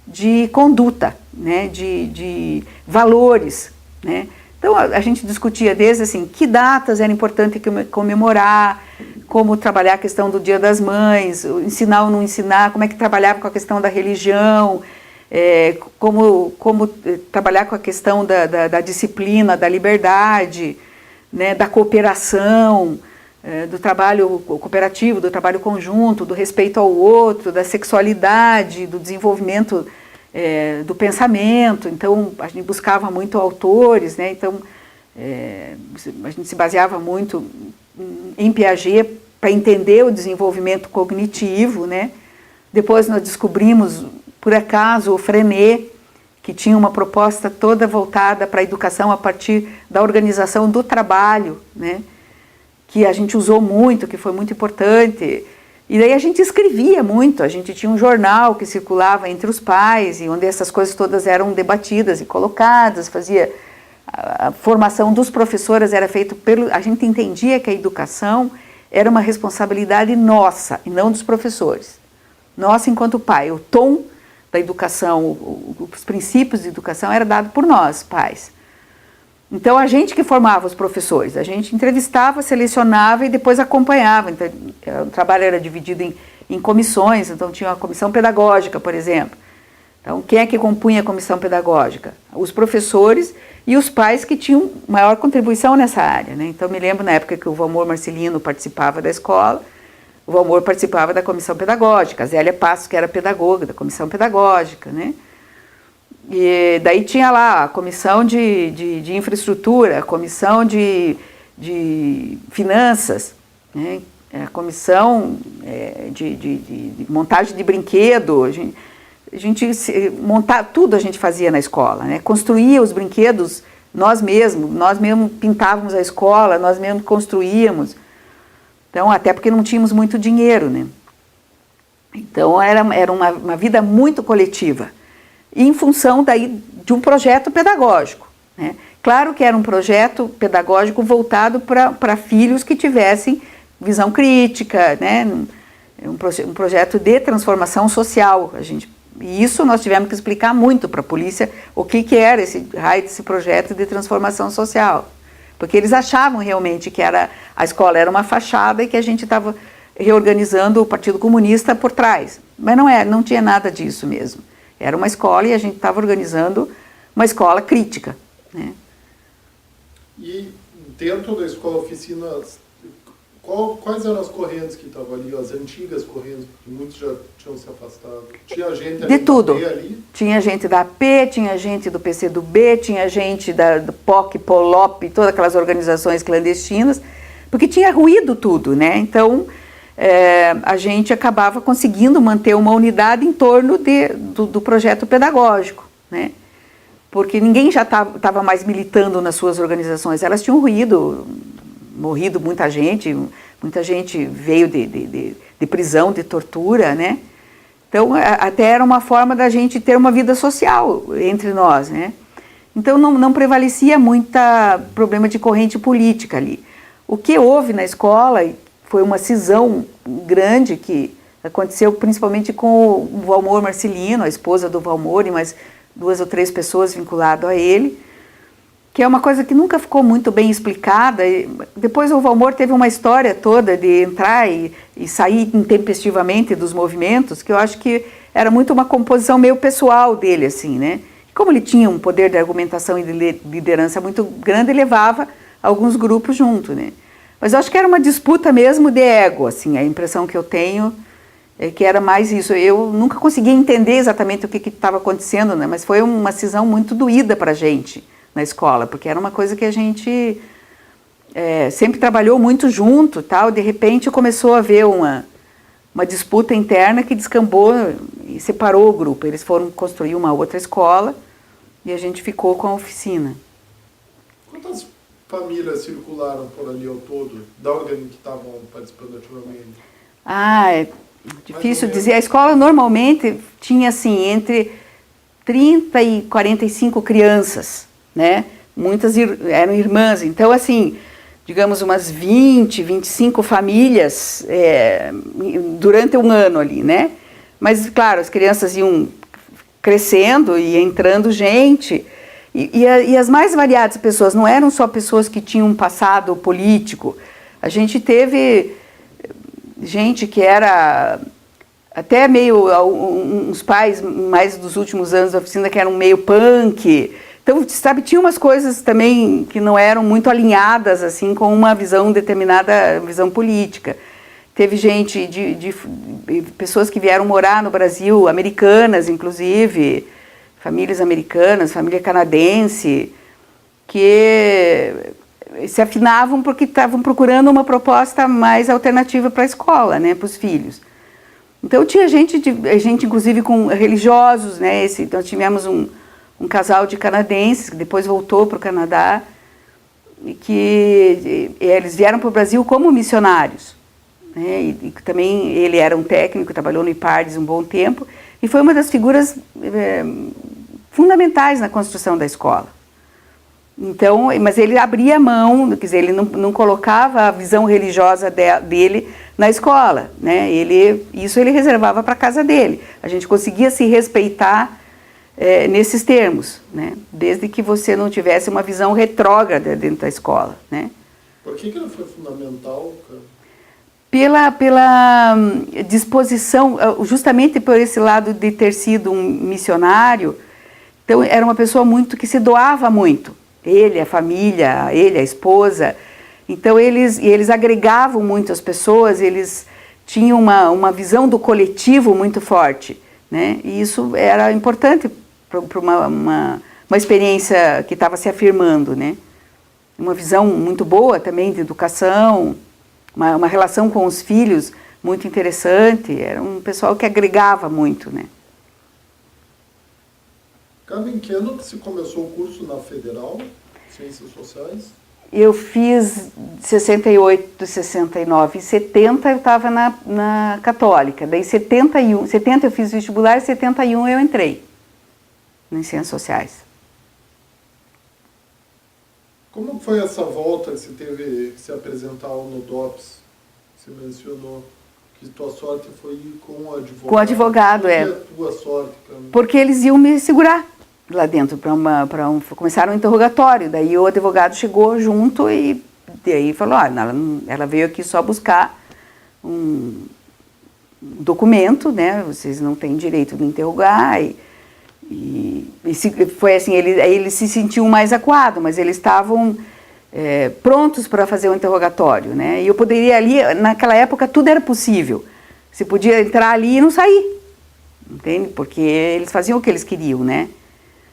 A: de conduta, né, de valores, né. Então a gente discutia desde assim, que datas era importante comemorar, como trabalhar a questão do Dia das Mães, ensinar ou não ensinar, como é que trabalhava com a questão da religião, como trabalhar com a questão da disciplina, da liberdade, né, da cooperação, do trabalho cooperativo, do trabalho conjunto, do respeito ao outro, da sexualidade, do desenvolvimento do pensamento. Então a gente buscava muito autores, né, então a gente se baseava muito em Piaget para entender o desenvolvimento cognitivo, né. Depois nós descobrimos, por acaso, o Freinet, que tinha uma proposta toda voltada para a educação a partir da organização do trabalho, né, que a gente usou muito, que foi muito importante. E daí a gente escrevia muito, a gente tinha um jornal que circulava entre os pais, e onde essas coisas todas eram debatidas e colocadas, fazia a formação dos professores era feita pelo... A gente entendia que a educação era uma responsabilidade nossa, e não dos professores. Nossa enquanto pai, o tom da educação, os princípios de educação era dado por nós, pais. Então a gente que formava os professores, a gente entrevistava, selecionava e depois acompanhava. Então o trabalho era dividido em comissões, então tinha uma comissão pedagógica, por exemplo. Então quem é que compunha a comissão pedagógica? Os professores e os pais que tinham maior contribuição nessa área, né? Então me lembro na época que o Valmor Marcelino participava da escola, o Valmor participava da comissão pedagógica, a Zélia Passos, que era pedagoga da comissão pedagógica, né? E daí tinha lá a comissão de infraestrutura, a comissão de finanças, né? A comissão de montagem de brinquedo, a gente montar tudo a gente fazia na escola, né? Construía os brinquedos nós mesmos pintávamos a escola, nós mesmos construíamos. Então, até porque não tínhamos muito dinheiro, né? Então, era uma vida muito coletiva, em função daí de um projeto pedagógico, né? Claro que era um projeto pedagógico voltado para filhos que tivessem visão crítica, né? Um projeto de transformação social. E isso nós tivemos que explicar muito para a polícia o que era esse raio desse projeto de transformação social. Porque eles achavam realmente que a escola era uma fachada e que a gente estava reorganizando o Partido Comunista por trás. Mas não tinha nada disso mesmo. Era uma escola e a gente estava organizando uma escola crítica, né?
B: E dentro da escola oficina, quais eram as correntes que estavam ali, as antigas correntes, porque muitos já tinham se afastado? Tinha gente
A: de tudo.
B: Ali?
A: Tinha gente da AP, tinha gente do PCdoB, tinha gente do POC, POLOP, todas aquelas organizações clandestinas, porque tinha ruído tudo, né? Então, a gente acabava conseguindo manter uma unidade em torno do projeto pedagógico, né? Porque ninguém já estava mais militando nas suas organizações, elas tinham morrido muita gente veio de prisão, de tortura, né? Então, até era uma forma da gente ter uma vida social entre nós, né? Então, não prevalecia muito problema de corrente política ali. O que houve na escola foi uma cisão grande que aconteceu principalmente com o Valmor Marcelino, a esposa do Valmor e mais 2 ou 3 pessoas vinculadas a ele, que é uma coisa que nunca ficou muito bem explicada. Depois o Valmor teve uma história toda de entrar e sair intempestivamente dos movimentos, que eu acho que era muito uma composição meio pessoal dele, assim, né? Como ele tinha um poder de argumentação e de liderança muito grande, ele levava alguns grupos junto, né? Mas eu acho que era uma disputa mesmo de ego, assim, a impressão que eu tenho é que era mais isso. Eu nunca consegui entender exatamente o que estava acontecendo, né? Mas foi uma cisão muito doída para a gente na escola, porque era uma coisa que a gente sempre trabalhou muito junto, tal. De repente começou a haver uma disputa interna que descambou e separou o grupo. Eles foram construir uma outra escola e a gente ficou com a oficina.
B: Quantas famílias circularam por ali ao todo, da ordem que estavam participando ativamente?
A: É difícil dizer. A escola normalmente tinha assim entre 30 e 45 crianças, né? Muitas eram irmãs, então assim, digamos umas 20, 25 famílias durante um ano ali, né? Mas claro, as crianças iam crescendo e entrando gente. E as mais variadas pessoas, não eram só pessoas que tinham um passado político. A gente teve gente que era até meio, uns pais mais dos últimos anos da oficina que eram meio punk. Então, sabe, tinha umas coisas também que não eram muito alinhadas assim com uma visão determinada, visão política. Teve gente de pessoas que vieram morar no Brasil, americanas inclusive, famílias americanas, família canadense, que se afinavam porque estavam procurando uma proposta mais alternativa para a escola, né, para os filhos. Então tinha gente inclusive com religiosos, né, nós tivemos um casal de canadenses que depois voltou para o Canadá, e que eles vieram para o Brasil como missionários, né, e também ele era um técnico, trabalhou no IPARDES um bom tempo, e foi uma das figuras fundamentais na construção da escola. Então, mas ele abria mão, quer dizer, ele não colocava a visão religiosa dele na escola, né? Isso ele reservava para a casa dele. A gente conseguia se respeitar nesses termos, né? Desde que você não tivesse uma visão retrógrada dentro da escola, né?
B: Por que ela foi fundamental, cara?
A: Pela disposição, justamente por esse lado de ter sido um missionário. Então, era uma pessoa muito que se doava muito. Ele, a família, ele, a esposa. Então, eles agregavam muito as pessoas, eles tinham uma visão do coletivo muito forte, né? E isso era importante para uma experiência que estava se afirmando, né? Uma visão muito boa também de educação, uma relação com os filhos muito interessante. Era um pessoal que agregava muito, né?
B: Carmen, em que ano que se começou o curso na Federal, Ciências Sociais?
A: Eu fiz 68, 69, em 70 eu estava na Católica, daí 70 eu fiz vestibular e 71 eu entrei em Ciências Sociais.
B: Como foi essa volta que você teve que se apresentar no DOPS? Você mencionou que tua sorte foi ir com o advogado.
A: Com o advogado,
B: Por que a tua sorte, Carmen?
A: Porque eles iam me segurar lá dentro, começaram um interrogatório, daí o advogado chegou junto e daí falou, ela veio aqui só buscar um documento, né, vocês não têm direito de interrogar, foi assim, ele se sentiu mais acuado, mas eles estavam prontos para fazer o interrogatório, né, e eu poderia ali, naquela época tudo era possível, você podia entrar ali e não sair, entende, porque eles faziam o que eles queriam, né.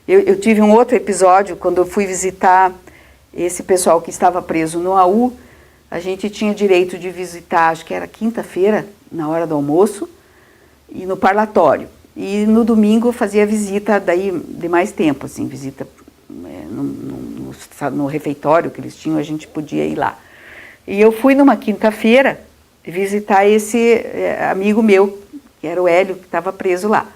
A: Eu tive um outro episódio, quando eu fui visitar esse pessoal que estava preso no AU, a gente tinha direito de visitar, acho que era quinta-feira, na hora do almoço, e no parlatório. E no domingo eu fazia visita daí de mais tempo, assim, visita no refeitório que eles tinham, a gente podia ir lá. E eu fui numa quinta-feira visitar esse amigo meu, que era o Hélio, que estava preso lá.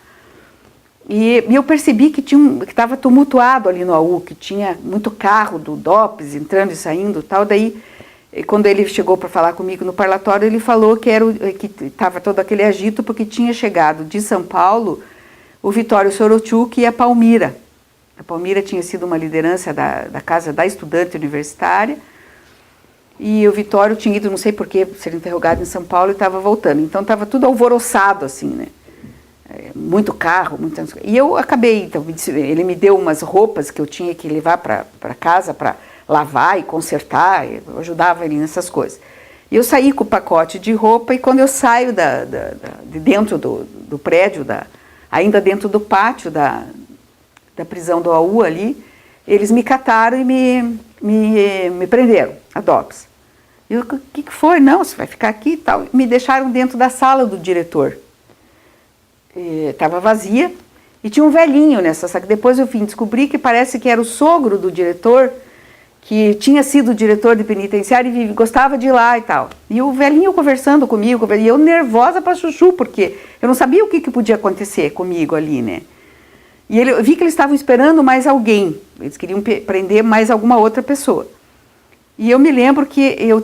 A: E eu percebi que estava tumultuado ali no AU, que tinha muito carro do DOPS entrando e saindo e tal. Daí, quando ele chegou para falar comigo no parlatório, ele falou que estava todo aquele agito porque tinha chegado de São Paulo o Vitório Sorochuk e a Palmira. A Palmira tinha sido uma liderança da Casa da Estudante Universitária e o Vitório tinha ido, não sei porquê, ser interrogado em São Paulo e estava voltando. Então estava tudo alvoroçado assim, né? Muito carro, e eu acabei, então, ele me deu umas roupas que eu tinha que levar para casa para lavar e consertar, eu ajudava ele nessas coisas. E eu saí com o pacote de roupa e quando eu saio de dentro do prédio, ainda dentro do pátio da prisão do AU ali, eles me cataram e me prenderam, a DOPS. E eu, o que foi? Não, você vai ficar aqui e tal. Me deixaram dentro da sala do diretor. Estava vazia e tinha um velhinho nessa sala, que depois eu vim descobrir que parece que era o sogro do diretor, que tinha sido diretor de penitenciário e gostava de ir lá e tal. E o velhinho conversando comigo, e eu nervosa para chuchu, porque eu não sabia o que podia acontecer comigo ali, né? E eu vi que eles estavam esperando mais alguém, eles queriam prender mais alguma outra pessoa. E eu me lembro que eu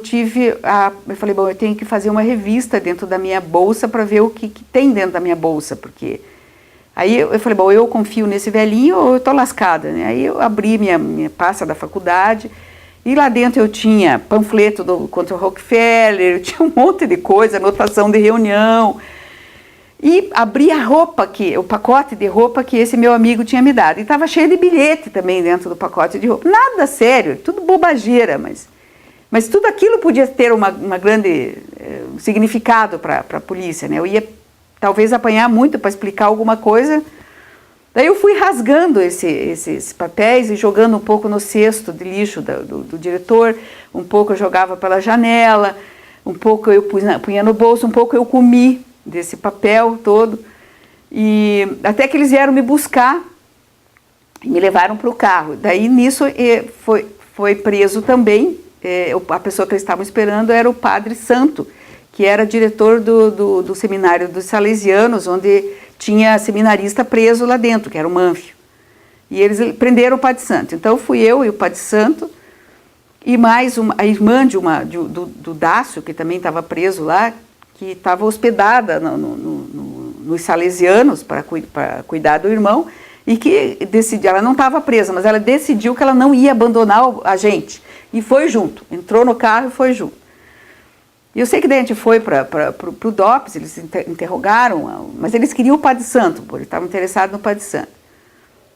A: falei, bom, eu tenho que fazer uma revista dentro da minha bolsa para ver o que tem dentro da minha bolsa, porque Aí eu falei, bom, eu confio nesse velhinho ou eu estou lascada, né? Aí eu abri minha pasta da faculdade e lá dentro eu tinha panfleto contra o Rockefeller, eu tinha um monte de coisa, anotação de reunião. E abri o pacote de roupa que esse meu amigo tinha me dado. E estava cheio de bilhete também dentro do pacote de roupa. Nada sério, tudo bobageira, mas tudo aquilo podia ter uma grande significado para a polícia, né? Eu ia talvez apanhar muito para explicar alguma coisa. Daí eu fui rasgando esses papéis e jogando um pouco no cesto de lixo do diretor, um pouco eu jogava pela janela, um pouco eu punha no bolso, um pouco eu comi desse papel todo. E até que eles vieram me buscar e me levaram para o carro. Daí nisso foi preso também, a pessoa que eles estavam esperando era o Padre Santo, que era diretor do seminário dos Salesianos, onde tinha seminarista preso lá dentro, que era o Mânfio. E eles prenderam o Padre Santo. Então fui eu e o Padre Santo, e mais a irmã do Dácio, que também estava preso lá, que estava hospedada nos Salesianos para cuidar do irmão, e que decidiu, ela não estava presa, mas ela decidiu que ela não ia abandonar a gente. E foi junto, entrou no carro e foi junto. E eu sei que daí a gente foi para o DOPS, eles interrogaram, mas eles queriam o Padre Santo, porque eles estavam interessados no Padre Santo.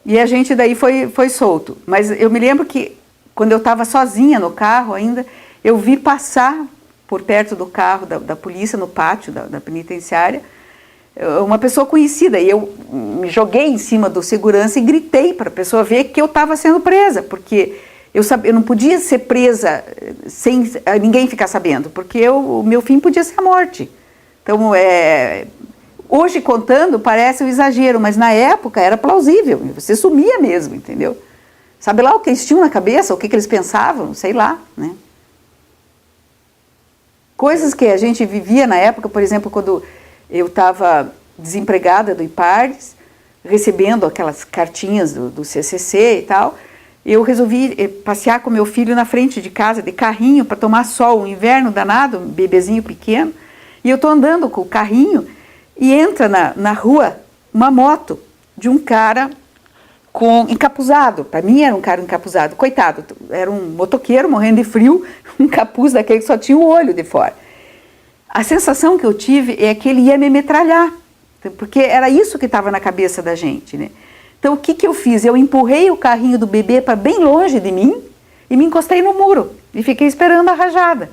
A: E a gente daí foi solto. Mas eu me lembro que, quando eu estava sozinha no carro ainda, eu vi passar por perto do carro da polícia, no pátio da penitenciária, uma pessoa conhecida. E eu me joguei em cima do segurança e gritei para a pessoa ver que eu estava sendo presa, porque eu não podia ser presa sem ninguém ficar sabendo, porque o meu fim podia ser a morte. Então, hoje contando parece um exagero, mas na época era plausível, você sumia mesmo, entendeu? Sabe lá o que eles tinham na cabeça, o que eles pensavam, sei lá, né? Coisas que a gente vivia na época, por exemplo, quando eu estava desempregada do IPARDES, recebendo aquelas cartinhas do CCC e tal, eu resolvi passear com meu filho na frente de casa, de carrinho, para tomar sol, um inverno danado, um bebezinho pequeno, e eu estou andando com o carrinho e entra na rua uma moto de um cara encapuzado. Para mim era um cara encapuzado, coitado, era um motoqueiro morrendo de frio, um capuz daquele que só tinha o olho de fora. A sensação que eu tive é que ele ia me metralhar, porque era isso que estava na cabeça da gente, né? Então, o que eu fiz? Eu empurrei o carrinho do bebê para bem longe de mim e me encostei no muro e fiquei esperando a rajada.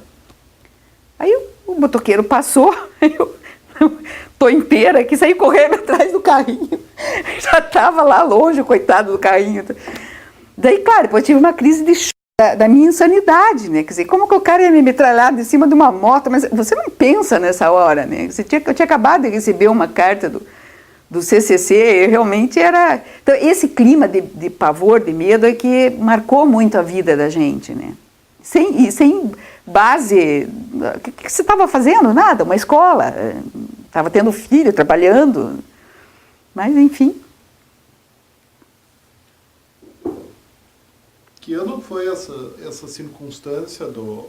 A: Aí o motoqueiro passou, eu tô inteira aqui, saí correndo atrás do carrinho. Já estava lá longe, coitado do carrinho. Daí, claro, depois eu tive uma crise de choque da minha insanidade, né? Quer dizer, como que o cara ia me metralhar de cima de uma moto? Mas você não pensa nessa hora, né? Eu tinha acabado de receber uma carta do CCC, realmente era... Então, esse clima de pavor, de medo, é que marcou muito a vida da gente, né? Sem base... O que você estava fazendo? Nada, uma escola. Estava tendo filho, trabalhando. Mas, enfim.
B: Que ano foi essa circunstância do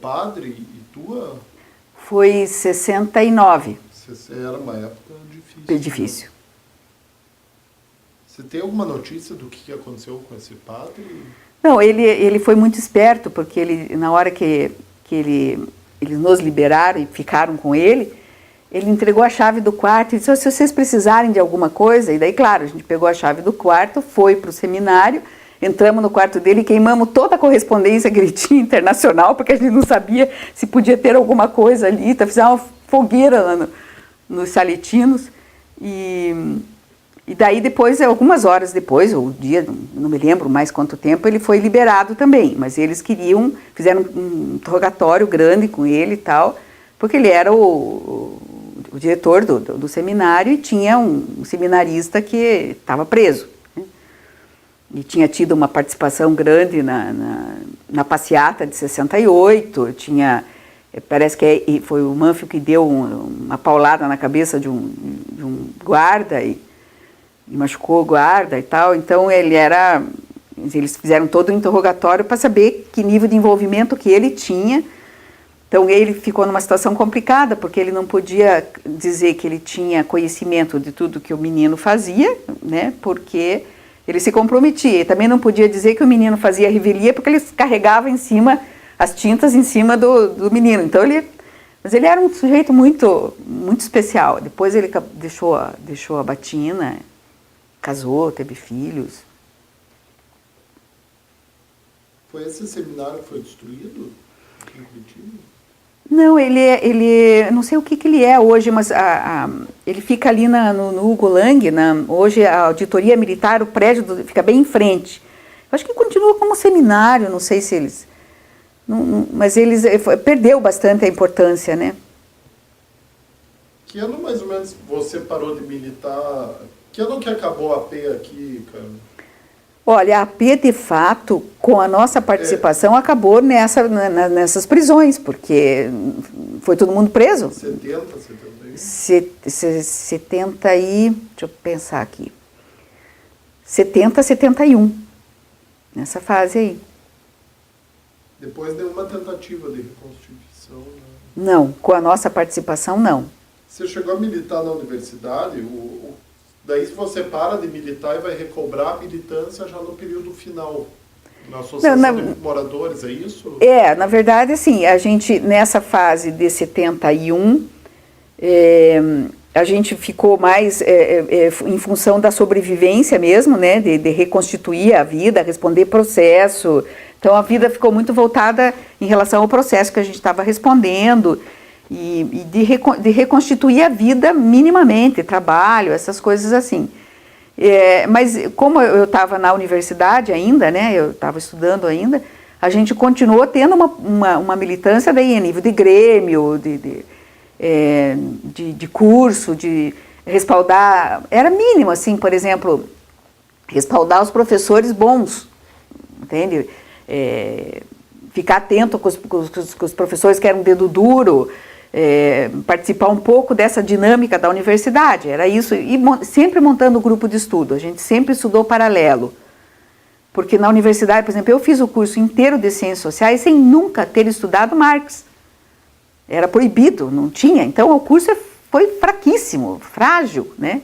B: padre e tua?
A: Foi 69.
B: Era uma época difícil.
A: Bem difícil.
B: Você tem alguma notícia do que aconteceu com esse padre?
A: Não, ele foi muito esperto, porque ele, na hora que eles nos liberaram e ficaram com ele entregou a chave do quarto e disse, se vocês precisarem de alguma coisa, e daí, claro, a gente pegou a chave do quarto, foi para o seminário, entramos no quarto dele e queimamos toda a correspondência que ele tinha internacional, porque a gente não sabia se podia ter alguma coisa ali, então fizemos uma fogueira lá nos Saletinos, e daí depois, algumas horas depois, ou dia, não me lembro mais quanto tempo, ele foi liberado também, mas eles fizeram um interrogatório grande com ele e tal, porque ele era o diretor do seminário e tinha um seminarista que estava preso, né? E tinha tido uma participação grande na passeata de 68, parece que foi o Mânfio que deu uma paulada na cabeça de um guarda e machucou o guarda e tal, então eles fizeram todo o interrogatório para saber que nível de envolvimento que ele tinha Então ele ficou numa situação complicada, porque ele não podia dizer que ele tinha conhecimento de tudo que o menino fazia, né, porque ele se comprometia. E também não podia dizer que o menino fazia revelia, porque ele carregava em cima as tintas em cima do menino. Então mas ele era um sujeito muito, muito especial. Depois ele deixou a batina, casou, teve filhos.
B: Foi esse seminário que foi destruído aqui em Curitiba?
A: Não, ele não sei o que ele é hoje, mas ele fica ali no Hugo Lang, hoje a auditoria militar, o prédio fica bem em frente. Eu acho que continua como seminário, não sei se eles... mas eles perdeu bastante a importância, né?
B: Que ano mais ou menos você parou de militar? Que ano que acabou a AP aqui, cara?
A: Olha, a AP, de fato, com a nossa participação, acabou nessas prisões, porque foi todo mundo preso.
B: 70, 71?
A: 70 e... deixa eu pensar aqui. 70, 71. Nessa fase aí.
B: Depois nenhuma tentativa de reconstituição, né?
A: Não, com a nossa participação, não.
B: Você chegou a militar na universidade, daí você para de militar e vai recobrar a militância já no período final, na associação de moradores, é isso?
A: Na verdade, assim, a gente, nessa fase de 71, a gente ficou mais em função da sobrevivência mesmo, né, de reconstituir a vida, responder processo. Então, a vida ficou muito voltada em relação ao processo que a gente estava respondendo, e de reconstituir a vida minimamente, trabalho, essas coisas assim. Mas como eu estava na universidade ainda, né, eu estava estudando ainda, a gente continuou tendo uma militância daí a nível de grêmio, de curso, de respaldar, era mínimo assim, por exemplo, respaldar os professores bons, entende? Ficar atento com os professores que eram dedo duro, participar um pouco dessa dinâmica da universidade, era isso, e sempre montando grupo de estudo, a gente sempre estudou paralelo, porque na universidade, por exemplo, eu fiz o curso inteiro de Ciências Sociais sem nunca ter estudado Marx, era proibido, não tinha, então o curso foi fraquíssimo, frágil, né?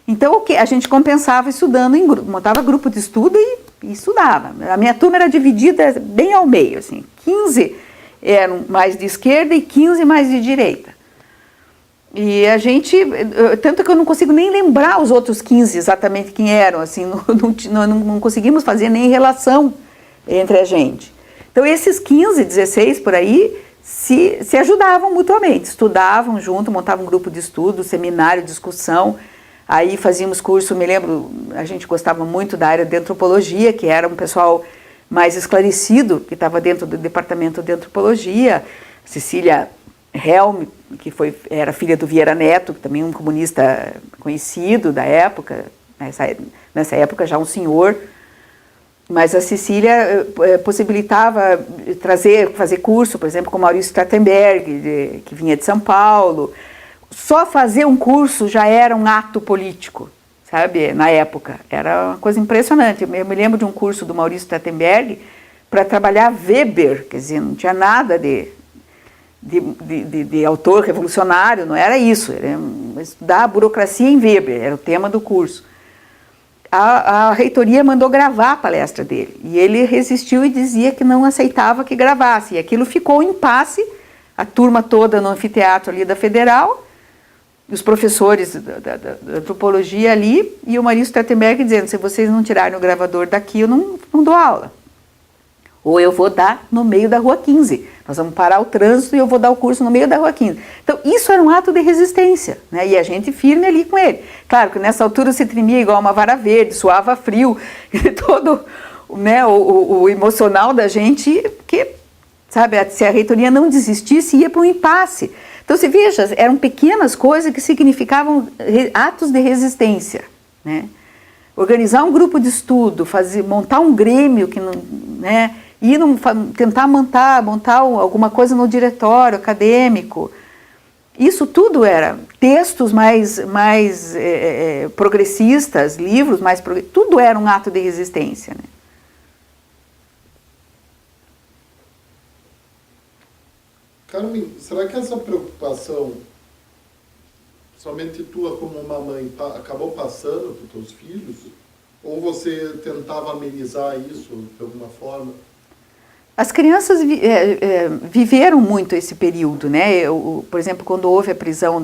A: Então o que a gente compensava estudando em grupo, montava grupo de estudo e estudava. A minha turma era dividida bem ao meio, assim, 15 eram mais de esquerda e 15 mais de direita. E a gente, tanto que eu não consigo nem lembrar os outros 15 exatamente quem eram, assim, não conseguimos fazer nem relação entre a gente. Então esses 15, 16 por aí se ajudavam mutuamente, estudavam junto, montavam um grupo de estudo, seminário, discussão. Aí fazíamos curso, me lembro, a gente gostava muito da área de antropologia, que era um pessoal mais esclarecido, que estava dentro do departamento de antropologia. Cecília Helm, que era filha do Vieira Neto, que também um comunista conhecido da época, nessa época já um senhor. Mas a Cecília possibilitava fazer curso, por exemplo, com Maurício Strattenberg, que vinha de São Paulo. Só fazer um curso já era um ato político, sabe, na época. Era uma coisa impressionante. Eu me lembro de um curso do Maurício Strattenberg para trabalhar Weber, quer dizer, não tinha nada de autor revolucionário, não era isso. Era estudar a burocracia em Weber, era o tema do curso. A reitoria mandou gravar a palestra dele, e ele resistiu e dizia que não aceitava que gravasse. E aquilo ficou em impasse, a turma toda no anfiteatro ali da Federal, os professores da antropologia ali, e o Maurício Strattenberg dizendo, se vocês não tirarem o gravador daqui, eu não dou aula. Ou eu vou dar no meio da Rua 15. Nós vamos parar o trânsito e eu vou dar o curso no meio da Rua 15. Então, isso era um ato de resistência, né? E a gente firme ali com ele. Claro que nessa altura se tremia igual uma vara verde, suava frio, todo, né, o emocional da gente, que, sabe, se a reitoria não desistisse, ia para um impasse. Então, você veja, eram pequenas coisas que significavam atos de resistência, né? Organizar um grupo de estudo, montar um grêmio que não, né, tentar montar alguma coisa no diretório acadêmico. Isso tudo era textos mais progressistas, livros mais progressistas, tudo era um ato de resistência, né?
B: Carmen, será que essa preocupação, somente tua como uma mãe, acabou passando para os teus filhos? Ou você tentava amenizar isso de alguma forma?
A: As crianças viveram muito esse período, né? Por exemplo, quando houve a prisão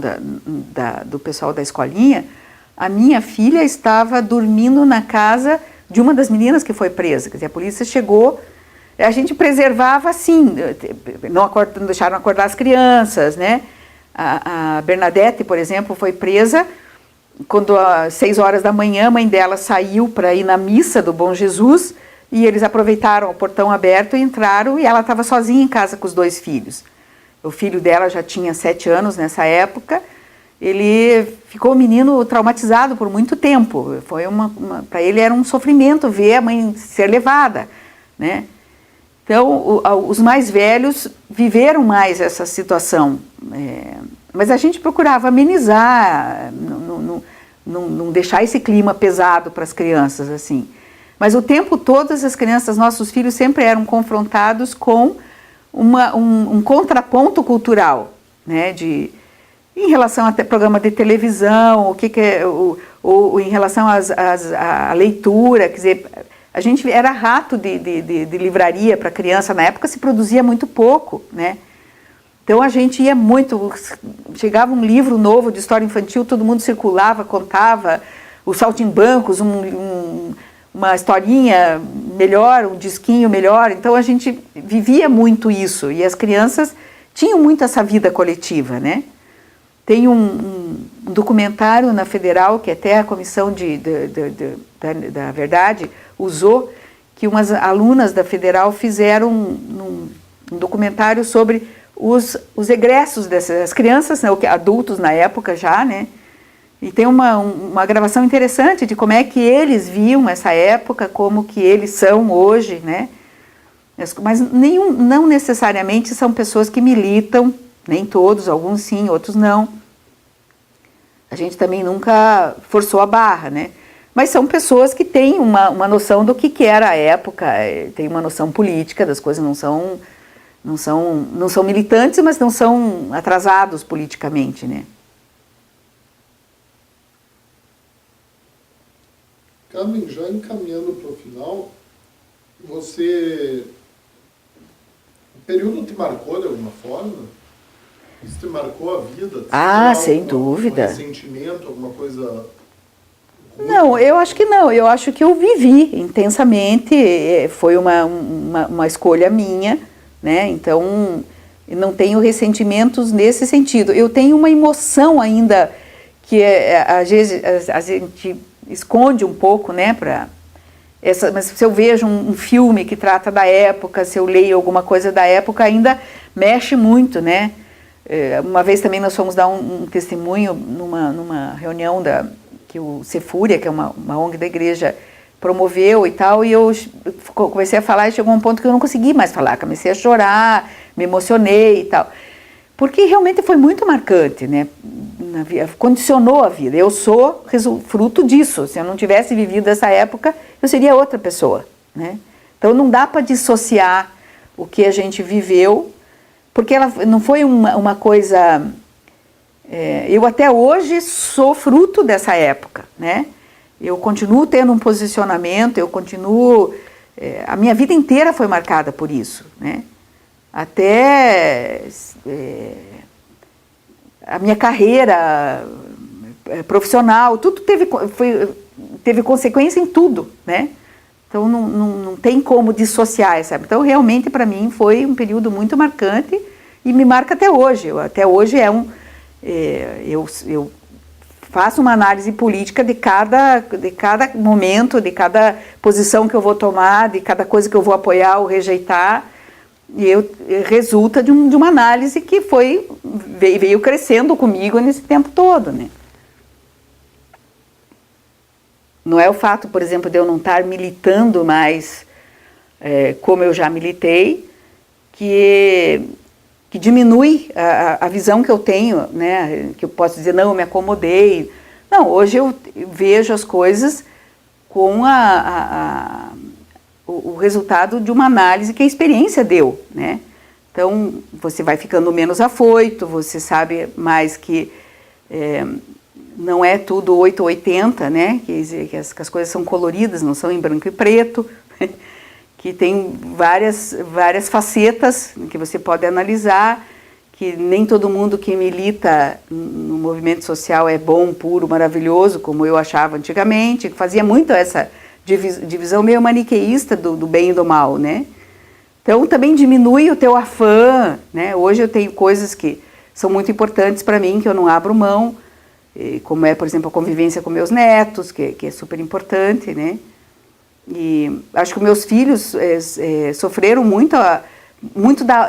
A: do pessoal da escolinha, a minha filha estava dormindo na casa de uma das meninas que foi presa. Quer dizer, a polícia chegou, a gente preservava assim, não deixaram acordar as crianças, né? A Bernadette, por exemplo, foi presa quando às 6 horas da manhã a mãe dela saiu para ir na missa do Bom Jesus e eles aproveitaram o portão aberto e entraram e ela estava sozinha em casa com os 2 filhos. O filho dela já tinha 7 anos nessa época, ele ficou um menino traumatizado por muito tempo. Foi para ele era um sofrimento ver a mãe ser levada, né? Então, os mais velhos viveram mais essa situação, mas a gente procurava amenizar, não deixar esse clima pesado para as crianças, assim. Mas o tempo todo, as crianças, nossos filhos, sempre eram confrontados com um contraponto cultural, né, em relação a programa de televisão, ou em relação à leitura, quer dizer, a gente era rato de livraria para criança, na época se produzia muito pouco, né? Então a gente ia muito, chegava um livro novo de história infantil, todo mundo circulava, contava, os saltimbancos, uma historinha melhor, um disquinho melhor, então a gente vivia muito isso, e as crianças tinham muito essa vida coletiva, né? Tem um documentário na Federal, que até a Comissão da Verdade usou, que umas alunas da Federal fizeram um documentário sobre os egressos dessas crianças, né, adultos na época já, né? E tem uma gravação interessante de como é que eles viam essa época, como que eles são hoje, né? Mas não necessariamente são pessoas que militam, nem todos, alguns sim, outros não. A gente também nunca forçou a barra, né? Mas são pessoas que têm uma noção do que era a época, tem uma noção política das coisas, não são militantes, mas não são atrasados politicamente, né?
B: Carmen, já encaminhando para o final, o período te marcou de alguma forma? Isso te marcou a vida?
A: Sem dúvida.
B: Um ressentimento, alguma coisa?
A: Não, eu acho que não. Eu acho que eu vivi intensamente. Foi uma escolha minha, né? Então, não tenho ressentimentos nesse sentido. Eu tenho uma emoção ainda que às vezes a gente esconde um pouco, né? Mas se eu vejo um filme que trata da época, se eu leio alguma coisa da época, ainda mexe muito, né? Uma vez também nós fomos dar um testemunho numa reunião que o Cefúria, que é uma ONG da igreja, promoveu e tal, e eu comecei a falar e chegou um ponto que eu não consegui mais falar, comecei a chorar, me emocionei e tal, porque realmente foi muito marcante, né? Condicionou a vida. Eu sou fruto disso. Se eu não tivesse vivido essa época, eu seria outra pessoa, né? Então não dá para dissociar o que a gente viveu, porque ela não foi uma coisa... eu até hoje sou fruto dessa época, né? Eu continuo tendo um posicionamento, eu continuo... a minha vida inteira foi marcada por isso, né? Até a minha carreira profissional, tudo teve consequência em tudo, né? Então não tem como dissociar, sabe? Então realmente para mim foi um período muito marcante e me marca até hoje. Até hoje eu faço uma análise política de cada momento, de cada posição que eu vou tomar, de cada coisa que eu vou apoiar ou rejeitar, e resulta de uma análise que veio crescendo comigo nesse tempo todo, né? Não é o fato, por exemplo, de eu não estar militando mais como eu já militei, que diminui a visão que eu tenho, né? Que eu posso dizer, não, eu me acomodei. Não, hoje eu vejo as coisas com o resultado de uma análise que a experiência deu, né? Então, você vai ficando menos afoito, você sabe mais que não é tudo 8 ou 80, né? Que as coisas são coloridas, não são em branco e preto, que tem várias facetas que você pode analisar, que nem todo mundo que milita no movimento social é bom, puro, maravilhoso, como eu achava antigamente, que fazia muito essa divisão meio maniqueísta do bem e do mal, né? Então também diminui o teu afã, né? Hoje eu tenho coisas que são muito importantes para mim, que eu não abro mão, como é, por exemplo, a convivência com meus netos, que é super importante, né? E acho que meus filhos sofreram muito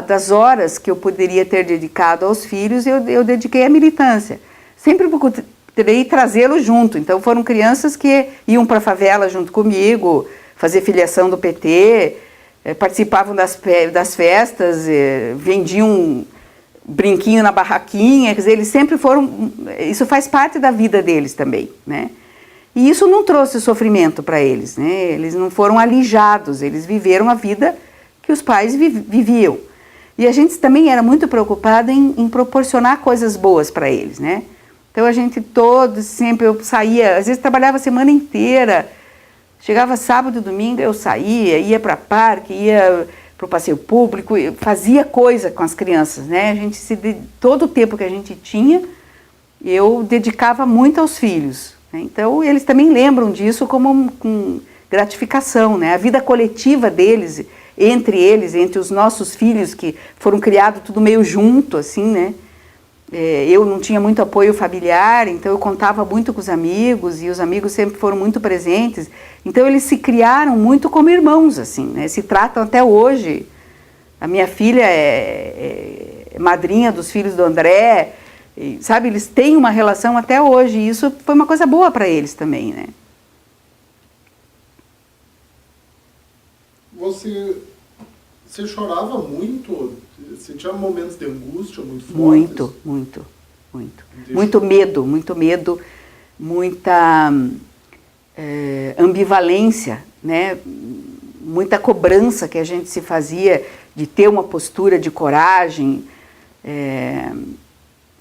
A: das horas que eu poderia ter dedicado aos filhos, eu dediquei à militância. Sempre procurei trazê-los junto. Então foram crianças que iam para a favela junto comigo, fazer filiação do PT, participavam das festas, vendiam brinquinho na barraquinha, quer dizer, eles sempre foram, isso faz parte da vida deles também, né? E isso não trouxe sofrimento para eles, né? Eles não foram alijados, eles viveram a vida que os pais viviam. E a gente também era muito preocupado em proporcionar coisas boas para eles, né? Então a gente sempre eu saía, às vezes trabalhava a semana inteira, chegava sábado e domingo, eu saía, ia para parque, ia para o passeio público, fazia coisa com as crianças, né? Todo o tempo que a gente tinha, eu dedicava muito aos filhos, né? Então eles também lembram disso como com gratificação, né? A vida coletiva deles, entre os nossos filhos, que foram criados tudo meio junto, assim, né? Eu não tinha muito apoio familiar, então eu contava muito com os amigos, e os amigos sempre foram muito presentes. Então eles se criaram muito como irmãos, assim, né? Se tratam até hoje. A minha filha é madrinha dos filhos do André, sabe? Eles têm uma relação até hoje, e isso foi uma coisa boa para eles também, né?
B: Você chorava muito? Você tinha momentos de angústia muito fortes?
A: Muito medo, muita ambivalência, né? Muita cobrança que a gente se fazia de ter uma postura de coragem.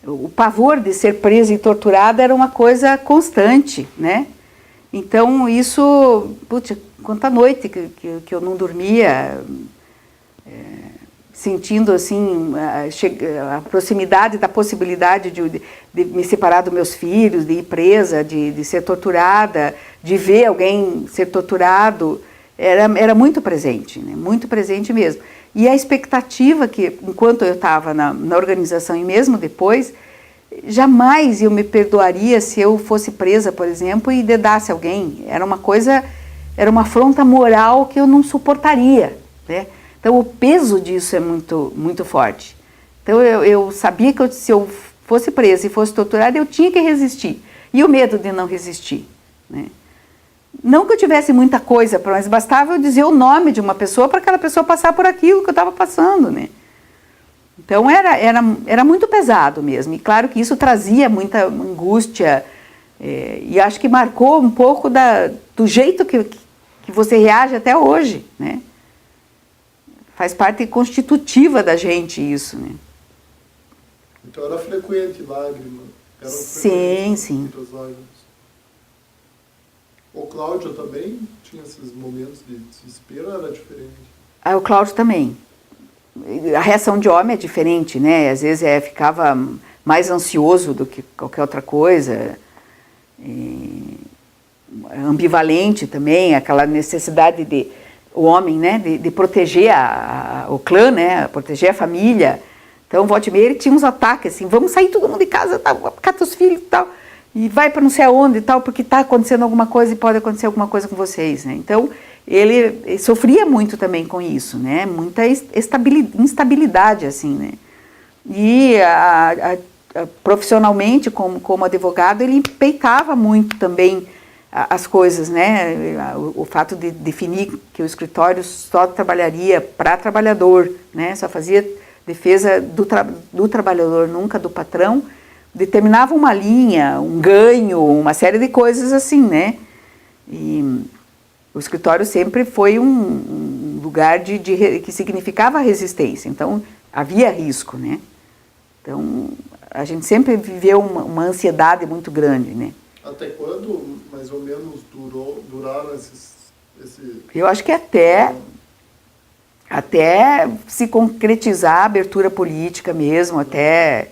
A: O pavor de ser presa e torturada era uma coisa constante, né? Então isso, putz, quanta noite que eu não dormia, sentindo assim a proximidade da possibilidade de me separar dos meus filhos, de ir presa, de ser torturada, de ver alguém ser torturado, era muito presente, né? Muito presente mesmo. E a expectativa que, enquanto eu estava na organização e mesmo depois, jamais eu me perdoaria se eu fosse presa, por exemplo, e dedasse alguém. Era uma afronta moral que eu não suportaria, né? Então o peso disso é muito, muito forte. Então eu sabia que se eu fosse presa e fosse torturada, eu tinha que resistir. E o medo de não resistir, né? Não que eu tivesse muita coisa, mas bastava eu dizer o nome de uma pessoa para aquela pessoa passar por aquilo que eu estava passando, né? Então era muito pesado mesmo. E claro que isso trazia muita angústia, e acho que marcou um pouco do jeito que você reage até hoje, né? Faz parte constitutiva da gente isso, né?
B: Então era frequente lágrima?
A: Sim.
B: Muitas lágrimas. O Cláudio também tinha esses momentos de desespero, era diferente?
A: O Cláudio também. A reação de homem é diferente, né? Às vezes ficava mais ansioso do que qualquer outra coisa. Ambivalente também, aquela necessidade o homem, né, de proteger o clã, né, proteger a família. Então, volta e meia, ele tinha uns ataques, assim, vamos sair todo mundo de casa, tá, cata os filhos e tal, e vai para não sei aonde e tal, porque está acontecendo alguma coisa e pode acontecer alguma coisa com vocês, né. Então, ele sofria muito também com isso, né, muita instabilidade, assim, né. E profissionalmente, como advogado, ele peitava muito também as coisas, né? O fato de definir que o escritório só trabalharia para trabalhador, né? Só fazia defesa do trabalhador, nunca do patrão, determinava uma linha, um ganho, uma série de coisas assim, né? E o escritório sempre foi um lugar que significava resistência. Então, havia risco, né? Então, a gente sempre viveu uma ansiedade muito grande, né?
B: Até quando, mais ou menos, duraram esses...
A: Eu acho que até se concretizar a abertura política mesmo, até...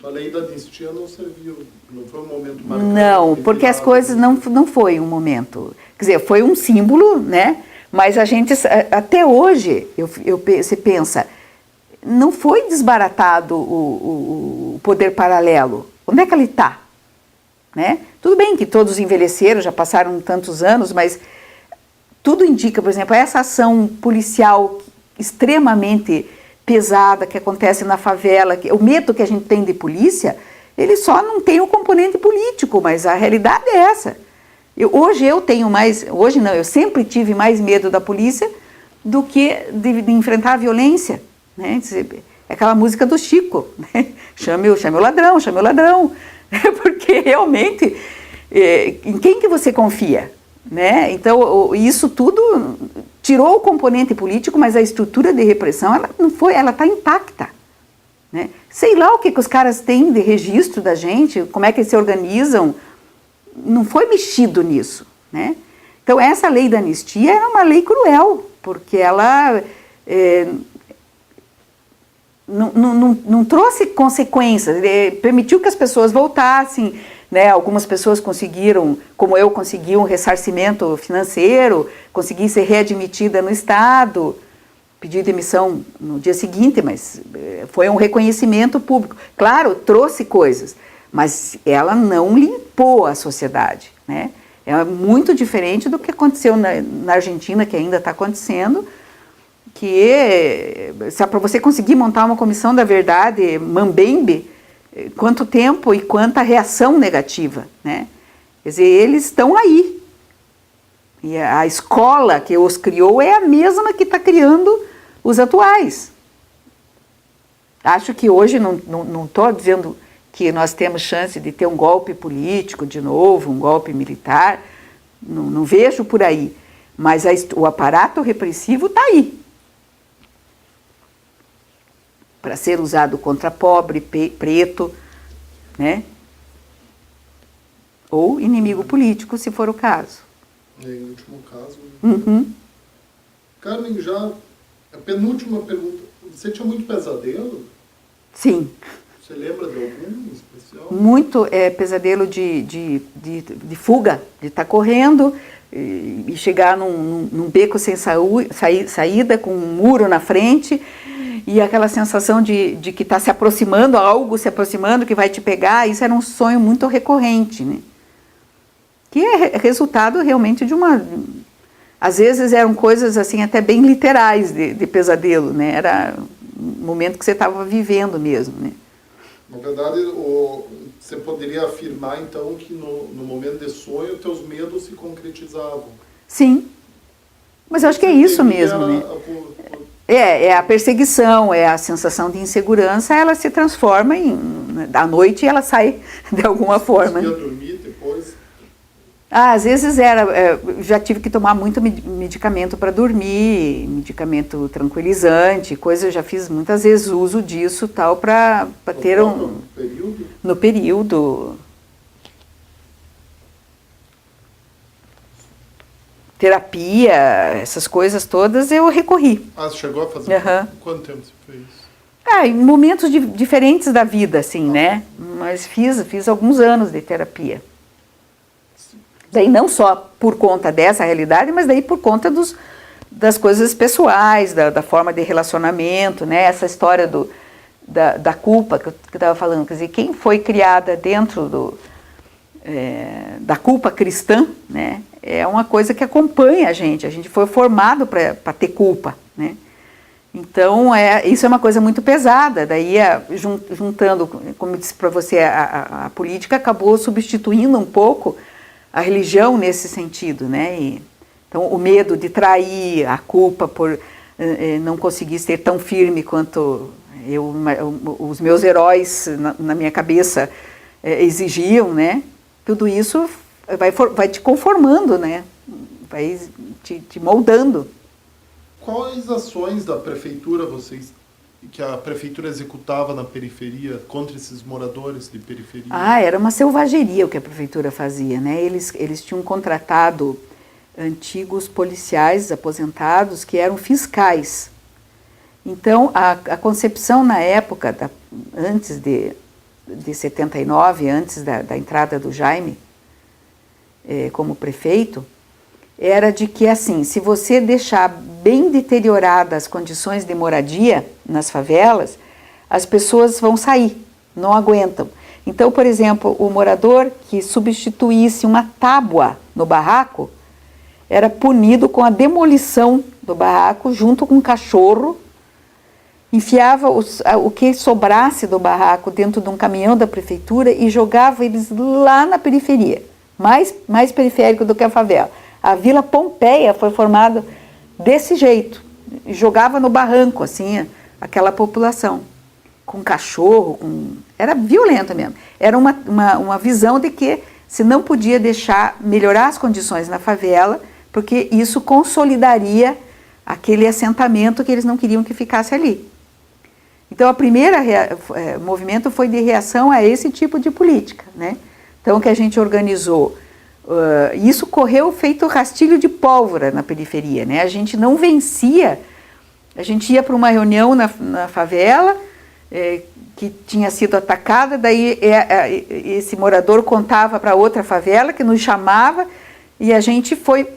B: A lei da anistia não serviu, não foi um momento marcante?
A: Não, porque as coisas não foi um momento. Quer dizer, foi um símbolo, né? Mas a gente, até hoje, você pensa, não foi desbaratado o poder paralelo. Onde é que ele está? Né? Tudo bem que todos envelheceram, já passaram tantos anos, mas tudo indica, por exemplo, essa ação policial extremamente pesada que acontece na favela, o medo que a gente tem de polícia, ele só não tem o componente político, mas a realidade é essa. Hoje eu tenho mais, hoje não, eu sempre tive mais medo da polícia do que de enfrentar a violência, né? É aquela música do Chico, né? Chame o ladrão, chame o ladrão, porque realmente, em quem que você confia? Né? Então, isso tudo tirou o componente político, mas a estrutura de repressão, ela não foi, ela está intacta. Né? Sei lá o que os caras têm de registro da gente, como é que eles se organizam, não foi mexido nisso. Né? Então, essa lei da anistia era uma lei cruel, porque ela não trouxe consequências, permitiu que as pessoas voltassem, né? Algumas pessoas conseguiram, como eu, consegui um ressarcimento financeiro, consegui ser readmitida no Estado, pedi demissão no dia seguinte, mas foi um reconhecimento público. Claro, trouxe coisas, mas ela não limpou a sociedade, né? É muito diferente do que aconteceu na Argentina, que ainda está acontecendo, que para você conseguir montar uma comissão da verdade, mambembe, quanto tempo e quanta reação negativa, né? Quer dizer, eles estão aí. E a escola que os criou é a mesma que está criando os atuais. Acho que hoje, não estou dizendo que nós temos chance de ter um golpe político de novo, um golpe militar, não vejo por aí. Mas o aparato repressivo está aí. Para ser usado contra pobre, preto, né? Ou inimigo político, se for o caso.
B: Em último caso.
A: Uhum.
B: Carmen, já a penúltima pergunta. Você tinha muito pesadelo?
A: Sim.
B: Você lembra de algum em especial?
A: Muito pesadelo de fuga, de estar correndo e chegar num beco sem saída, com um muro na frente, e aquela sensação de que está se aproximando, algo se aproximando, que vai te pegar. Isso era um sonho muito recorrente, né? Que é resultado realmente de uma... Às vezes eram coisas assim até bem literais de pesadelo, né? Era um momento que você estava vivendo mesmo, né?
B: Na verdade, você poderia afirmar então que no momento de sonho, teus medos se concretizavam.
A: Sim. Mas eu acho que é isso mesmo, né? É a perseguição, é a sensação de insegurança, ela se transforma à noite ela sai de alguma forma.
B: Você conseguia dormir depois?
A: Às vezes já tive que tomar muito medicamento para dormir, medicamento tranquilizante, coisa, eu já fiz muitas vezes uso disso tal para ter
B: No período?
A: No período. Terapia, essas coisas todas eu recorri.
B: Ah, você chegou a fazer?
A: Uhum.
B: Quanto tempo você fez?
A: Em momentos diferentes da vida, assim, né? Mas fiz alguns anos de terapia. Daí não só por conta dessa realidade, mas daí por conta das coisas pessoais, da forma de relacionamento, né? Essa história da culpa que eu estava falando, quer dizer, quem foi criada dentro da culpa cristã, né? É uma coisa que acompanha a gente foi formado para ter culpa, né? Então, isso é uma coisa muito pesada. Daí, juntando, como eu disse para você, a política acabou substituindo um pouco a religião nesse sentido, né? Então, o medo de trair, a culpa por não conseguir ser tão firme quanto os meus heróis na minha cabeça exigiam, né? Tudo isso vai te conformando, né? Vai te moldando.
B: Quais ações da prefeitura vocês que a prefeitura executava na periferia contra esses moradores de periferia?
A: Era uma selvageria o que a prefeitura fazia, né? Eles tinham contratado antigos policiais aposentados que eram fiscais. Então, a concepção na época, antes de 79, antes da entrada do Jaime como prefeito, era de que, assim, se você deixar bem deterioradas as condições de moradia nas favelas, as pessoas vão sair, não aguentam. Então, por exemplo, o morador que substituísse uma tábua no barraco era punido com a demolição do barraco junto com um cachorro, enfiava o que sobrasse do barraco dentro de um caminhão da prefeitura e jogava eles lá na periferia, mais periférico do que a favela. A Vila Pompeia foi formada desse jeito, jogava no barranco, assim, aquela população, com cachorro, era violento mesmo. Era uma visão de que se não podia melhorar as condições na favela, porque isso consolidaria aquele assentamento que eles não queriam que ficasse ali. Então, o primeiro movimento foi de reação a esse tipo de política, né? Então, que a gente organizou, isso correu feito rastilho de pólvora na periferia, né? A gente não vencia, a gente ia para uma reunião na favela, que tinha sido atacada, daí esse morador contava para outra favela, que nos chamava, e a gente foi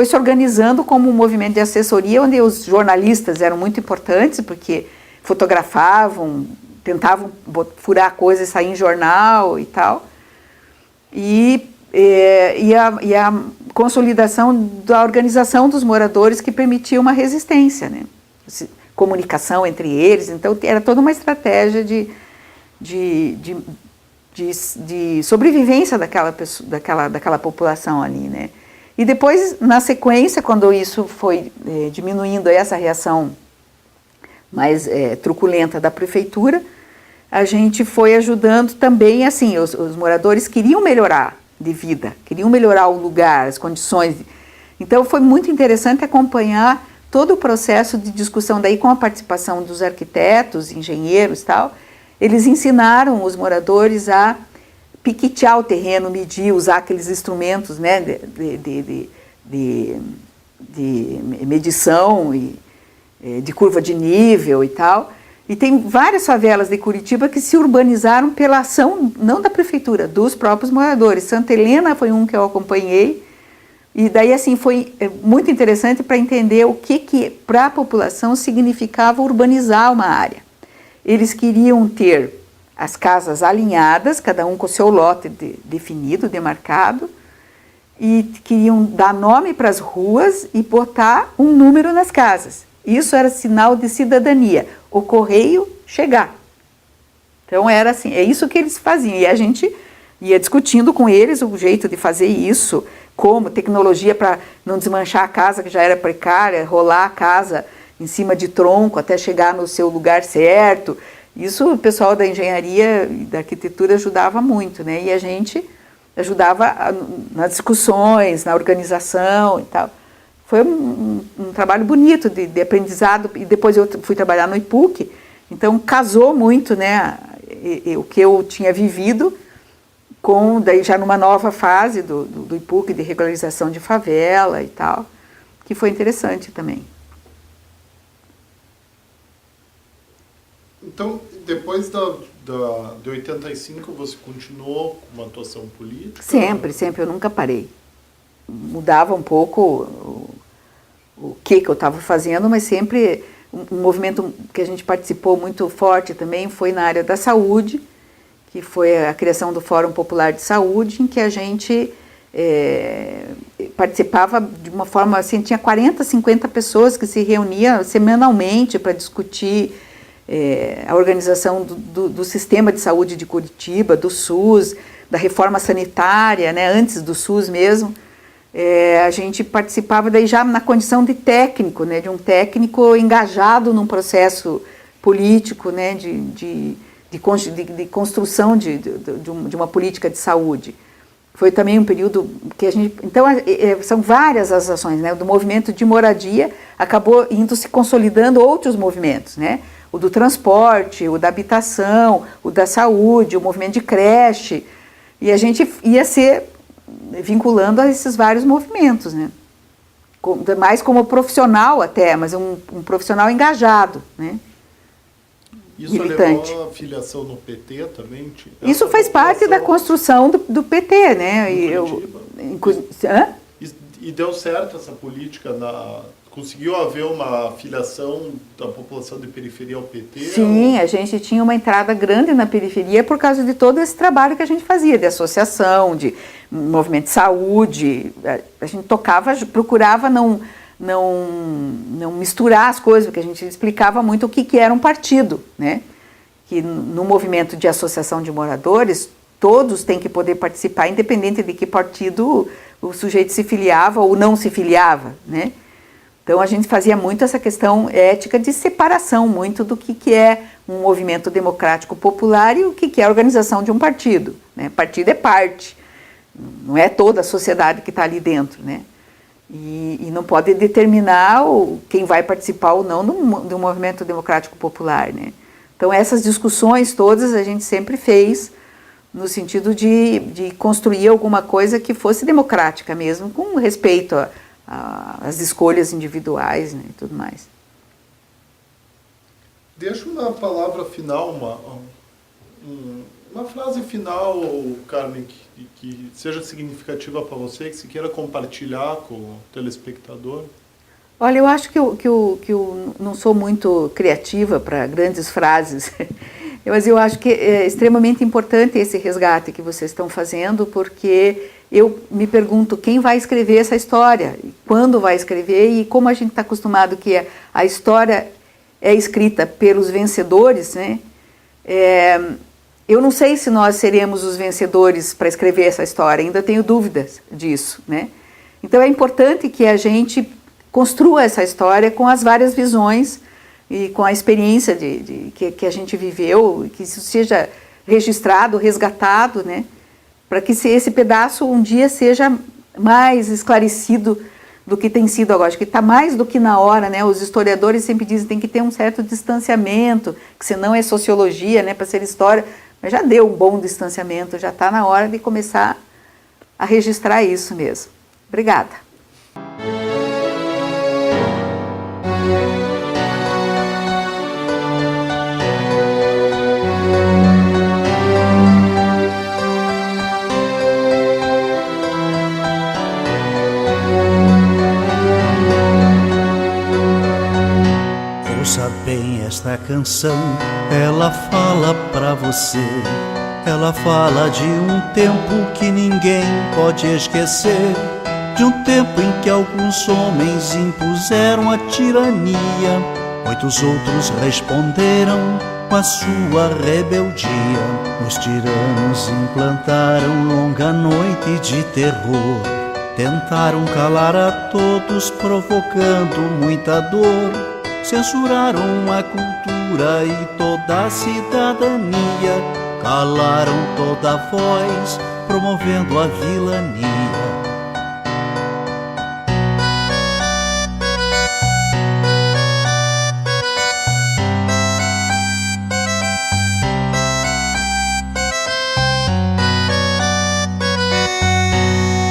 A: se organizando como um movimento de assessoria, onde os jornalistas eram muito importantes, porque fotografavam, tentavam furar coisas e sair em jornal e tal. E a consolidação da organização dos moradores que permitia uma resistência, né? Comunicação entre eles. Então, era toda uma estratégia de sobrevivência daquela população ali, né? E depois, na sequência, quando isso foi diminuindo essa reação mais truculenta da prefeitura, a gente foi ajudando também, assim, os moradores queriam melhorar de vida, queriam melhorar o lugar, as condições. Então, foi muito interessante acompanhar todo o processo de discussão daí com a participação dos arquitetos, engenheiros e tal. Eles ensinaram os moradores a piquetear o terreno, medir, usar aqueles instrumentos, né, de medição e de curva de nível e tal. E tem várias favelas de Curitiba que se urbanizaram pela ação, não da prefeitura, dos próprios moradores. Santa Helena foi um que eu acompanhei, e daí assim foi muito interessante para entender o que para a população significava urbanizar uma área. Eles queriam ter as casas alinhadas, cada um com o seu lote definido, demarcado, e queriam dar nome para as ruas e botar um número nas casas. Isso era sinal de cidadania, o correio chegar. Então era assim, é isso que eles faziam, e a gente ia discutindo com eles o jeito de fazer isso, como tecnologia para não desmanchar a casa que já era precária, rolar a casa em cima de tronco até chegar no seu lugar certo. Isso o pessoal da engenharia e da arquitetura ajudava muito, né? E a gente ajudava nas discussões, na organização e tal. Foi um trabalho bonito de aprendizado, e depois eu fui trabalhar no IPUC, então casou muito, né, o que eu tinha vivido com, daí já numa nova fase do IPUC, de regularização de favela e tal, que foi interessante também.
B: Então, depois de 85, você continuou com uma atuação política?
A: Sempre, eu nunca parei. Mudava um pouco o que eu estava fazendo, mas sempre um movimento que a gente participou muito forte também foi na área da saúde, que foi a criação do Fórum Popular de Saúde, em que a gente participava de uma forma assim, tinha 40, 50 pessoas que se reuniam semanalmente para discutir a organização do sistema de saúde de Curitiba, do SUS, da reforma sanitária, né, antes do SUS mesmo. A gente participava daí já na condição de técnico, né, de um técnico engajado num processo político, né, de construção de uma política de saúde. Foi também um período que a gente... Então, são várias as ações, né, do movimento de moradia, acabou indo se consolidando outros movimentos, né, o do transporte, o da habitação, o da saúde, o movimento de creche, e a gente ia ser vinculando a esses vários movimentos, né? Mais como profissional até, mas um profissional engajado, né?
B: Isso
A: militante.
B: Levou a filiação no PT também?
A: Isso faz parte da construção do PT, né?
B: E deu certo essa política? Conseguiu haver uma filiação da população de periferia ao PT?
A: Sim, a gente tinha uma entrada grande na periferia por causa de todo esse trabalho que a gente fazia, de associação, de movimento de saúde. A gente procurava não misturar as coisas, porque a gente explicava muito o que era um partido, né? Que no movimento de associação de moradores, todos têm que poder participar, independente de que partido o sujeito se filiava ou não se filiava, né? Então a gente fazia muito essa questão ética de separação muito do que é um movimento democrático popular e o que é a organização de um partido, né? Partido é parte, não é toda a sociedade que está ali dentro, né? E não pode determinar quem vai participar ou não do movimento democrático popular, né? Então essas discussões todas a gente sempre fez no sentido de construir alguma coisa que fosse democrática mesmo, com respeito às escolhas individuais, né, e tudo mais.
B: Deixa uma palavra final, uma frase final, Carmen, que seja significativa para você, que se queira compartilhar com o telespectador.
A: Olha, eu acho que eu não sou muito criativa para grandes frases, mas eu acho que é extremamente importante esse resgate que vocês estão fazendo, porque eu me pergunto quem vai escrever essa história, quando vai escrever, e como a gente está acostumado que a história é escrita pelos vencedores, né? Eu não sei se nós seremos os vencedores para escrever essa história, ainda tenho dúvidas disso, né? Então é importante que a gente construa essa história com as várias visões e com a experiência que a gente viveu, que isso seja registrado, resgatado, né? Para que esse pedaço um dia seja mais esclarecido do que tem sido agora. Acho que está mais do que na hora, né? Os historiadores sempre dizem que tem que ter um certo distanciamento, que senão é sociologia, né? Para ser história, mas já deu um bom distanciamento, já está na hora de começar a registrar isso mesmo. Obrigada.
C: Ouça bem esta canção, ela fala pra você. Ela fala de um tempo que ninguém pode esquecer, de um tempo em que alguns homens impuseram a tirania, muitos outros responderam com a sua rebeldia. Os tiranos implantaram longa noite de terror, tentaram calar a todos, provocando muita dor. Censuraram a cultura e toda a cidadania, calaram toda a voz, promovendo a vilania.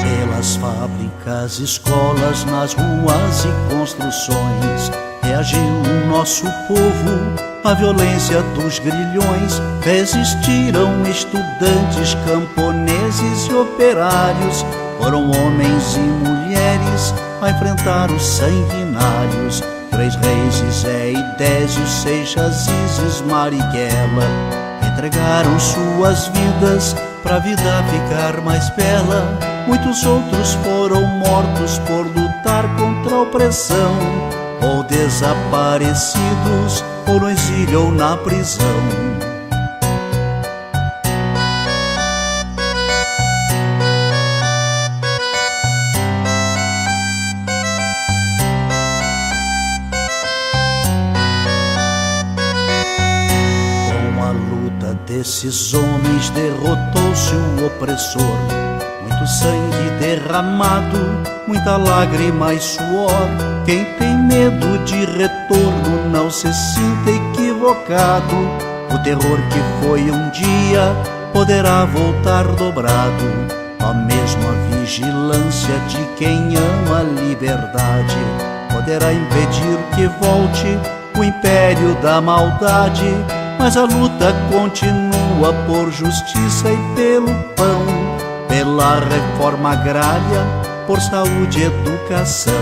C: Pelas fábricas, escolas, nas ruas e construções, reagiu o nosso povo à violência dos grilhões. Resistiram estudantes, camponeses e operários, foram homens e mulheres a enfrentar os sanguinários. 3 reis, Zé e Désio, Seixas, Isis, Marighella, entregaram suas vidas pra vida ficar mais bela. Muitos outros foram mortos por lutar contra a opressão, ou desaparecidos, ou no exílio ou na prisão. Com a luta desses homens derrotou-se o opressor. Muito sangue derramado, muita lágrima e suor. Quem tem medo de retorno não se sinta equivocado. equivocado. O terror que foi um dia poderá voltar dobrado, a mesma vigilância de quem ama a liberdade poderá impedir que volte o império da maldade. Mas a luta continua por justiça e pelo pão, pela reforma agrária, por saúde e educação.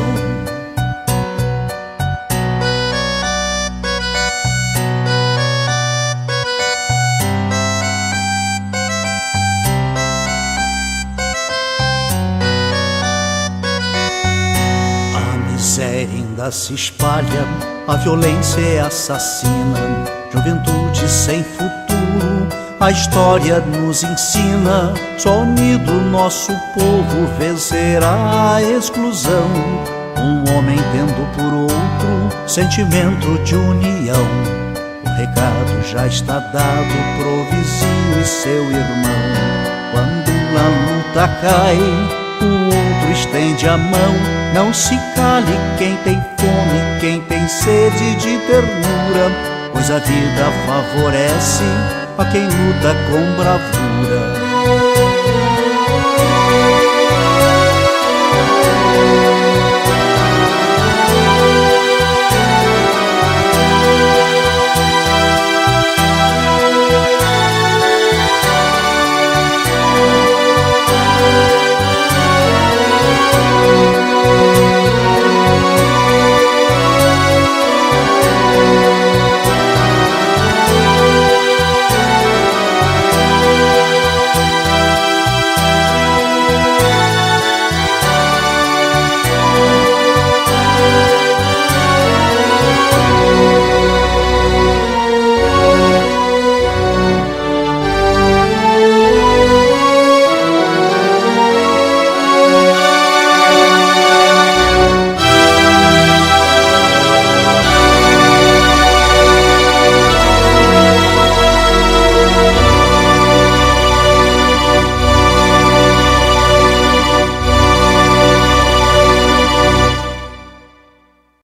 C: A miséria ainda se espalha, a violência é assassina, juventude sem futuro, a história nos ensina. Só unido nosso povo vencerá a exclusão, um homem tendo por outro sentimento de união. O recado já está dado pro vizinho e seu irmão. Quando a luta cai, o outro estende a mão. Não se cale quem tem fome, quem tem sede de ternura, pois a vida favorece a quem luta com bravura.